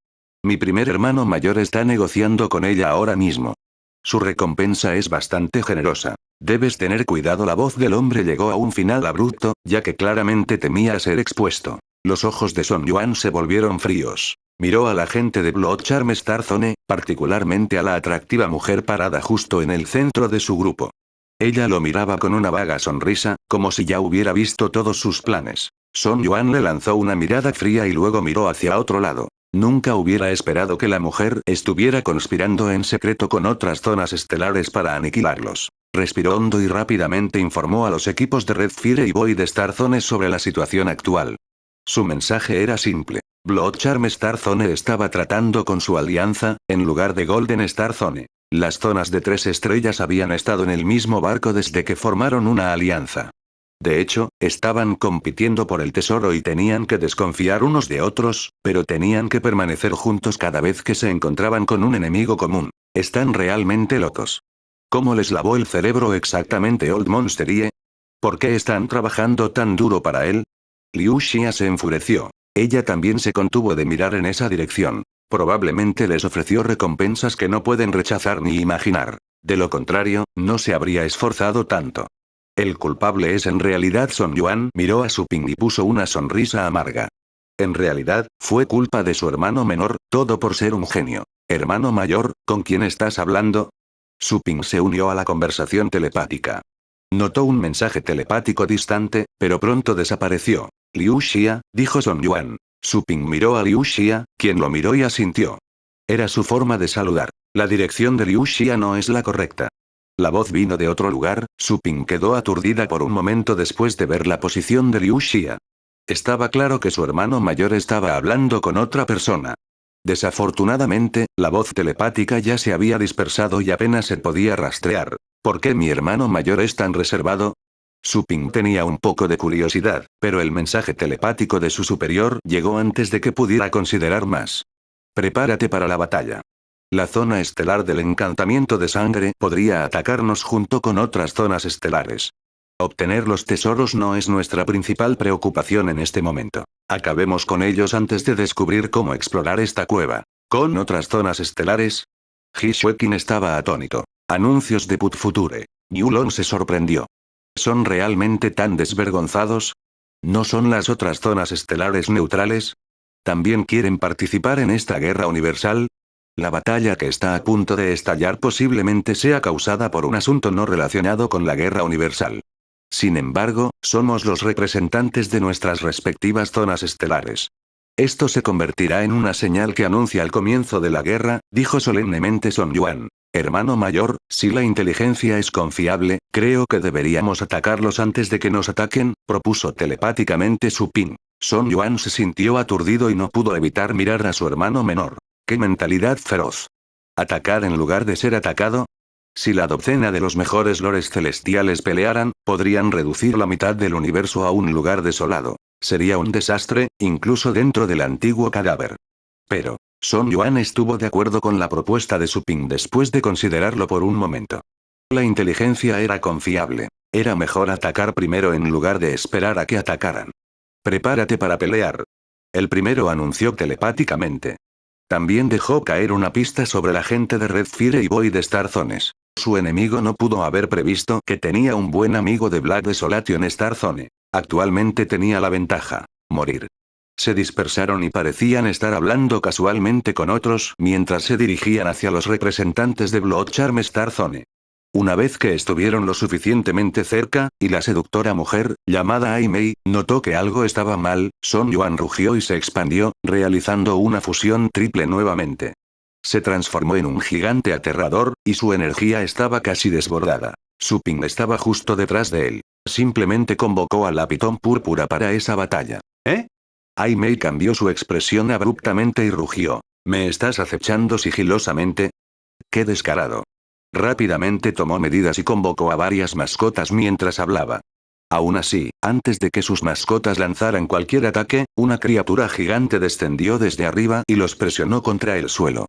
Mi primer hermano mayor está negociando con ella ahora mismo. Su recompensa es bastante generosa. Debes tener cuidado. La voz del hombre llegó a un final abrupto, ya que claramente temía ser expuesto. Los ojos de Song Yuan se volvieron fríos. Miró a la gente de Blood Charm Star Zone, particularmente a la atractiva mujer parada justo en el centro de su grupo. Ella lo miraba con una vaga sonrisa, como si ya hubiera visto todos sus planes. Song Yuan le lanzó una mirada fría y luego miró hacia otro lado. Nunca hubiera esperado que la mujer estuviera conspirando en secreto con otras zonas estelares para aniquilarlos. Respiró hondo y rápidamente informó a los equipos de Red Fire y Void Star Zone sobre la situación actual. Su mensaje era simple. Blood Charm Star Zone estaba tratando con su alianza, en lugar de Golden Star Zone. Las zonas de 3 estrellas habían estado en el mismo barco desde que formaron una alianza. De hecho, estaban compitiendo por el tesoro y tenían que desconfiar unos de otros, pero tenían que permanecer juntos cada vez que se encontraban con un enemigo común. Están realmente locos. ¿Cómo les lavó el cerebro exactamente Old Monsterie? ¿Por qué están trabajando tan duro para él? Liu Xia se enfureció. Ella también se contuvo de mirar en esa dirección. Probablemente les ofreció recompensas que no pueden rechazar ni imaginar. De lo contrario, no se habría esforzado tanto. El culpable es en realidad Son Yuan, miró a Su Ping y puso una sonrisa amarga. En realidad, fue culpa de su hermano menor, todo por ser un genio. Hermano mayor, ¿con quién estás hablando? Su Ping se unió a la conversación telepática. Notó un mensaje telepático distante, pero pronto desapareció. Liu Xia, dijo Son Yuan. Su Ping miró a Liu Xia, quien lo miró y asintió. Era su forma de saludar. La dirección de Liu Xia no es la correcta. La voz vino de otro lugar. Su Ping quedó aturdida por un momento después de ver la posición de Liu Xia. Estaba claro que su hermano mayor estaba hablando con otra persona. Desafortunadamente, la voz telepática ya se había dispersado y apenas se podía rastrear. ¿Por qué mi hermano mayor es tan reservado? Su Ping tenía un poco de curiosidad, pero el mensaje telepático de su superior llegó antes de que pudiera considerar más. Prepárate para la batalla. La zona estelar del encantamiento de sangre podría atacarnos junto con otras zonas estelares. Obtener los tesoros no es nuestra principal preocupación en este momento. Acabemos con ellos antes de descubrir cómo explorar esta cueva. ¿Con otras zonas estelares? Ji Xueqin estaba atónito. Anuncios de Put Future. Yulon se sorprendió. ¿Son realmente tan desvergonzados? ¿No son las otras zonas estelares neutrales? ¿También quieren participar en esta guerra universal? La batalla que está a punto de estallar posiblemente sea causada por un asunto no relacionado con la guerra universal. Sin embargo, somos los representantes de nuestras respectivas zonas estelares. Esto se convertirá en una señal que anuncia el comienzo de la guerra, dijo solemnemente Son Yuan. Hermano mayor, si la inteligencia es confiable, creo que deberíamos atacarlos antes de que nos ataquen, propuso telepáticamente Su Ping. Son Yuan se sintió aturdido y no pudo evitar mirar a su hermano menor. ¡Qué mentalidad feroz! ¿Atacar en lugar de ser atacado? Si la docena de los mejores lores celestiales pelearan, podrían reducir la mitad del universo a un lugar desolado. Sería un desastre, incluso dentro del antiguo cadáver. Pero, Son Yuan estuvo de acuerdo con la propuesta de Su Ping después de considerarlo por un momento. La inteligencia era confiable. Era mejor atacar primero en lugar de esperar a que atacaran. Prepárate para pelear. El primero anunció telepáticamente. También dejó caer una pista sobre la gente de Red Fire y Void Star Zones. Su enemigo no pudo haber previsto que tenía un buen amigo de Black Desolation Star Zone. Actualmente tenía la ventaja: morir. Se dispersaron y parecían estar hablando casualmente con otros mientras se dirigían hacia los representantes de Blood Charm Star Zone. Una vez que estuvieron lo suficientemente cerca, y la seductora mujer, llamada Ai Mei, notó que algo estaba mal, Son Yuan rugió y se expandió, realizando una fusión triple nuevamente. Se transformó en un gigante aterrador, y su energía estaba casi desbordada. Su Ping estaba justo detrás de él. Simplemente convocó a la Pitón Púrpura para esa batalla. ¿Eh? Ai Mei cambió su expresión abruptamente y rugió. ¿Me estás acechando sigilosamente? ¡Qué descarado! Rápidamente tomó medidas y convocó a varias mascotas mientras hablaba. Aún así, antes de que sus mascotas lanzaran cualquier ataque, una criatura gigante descendió desde arriba y los presionó contra el suelo.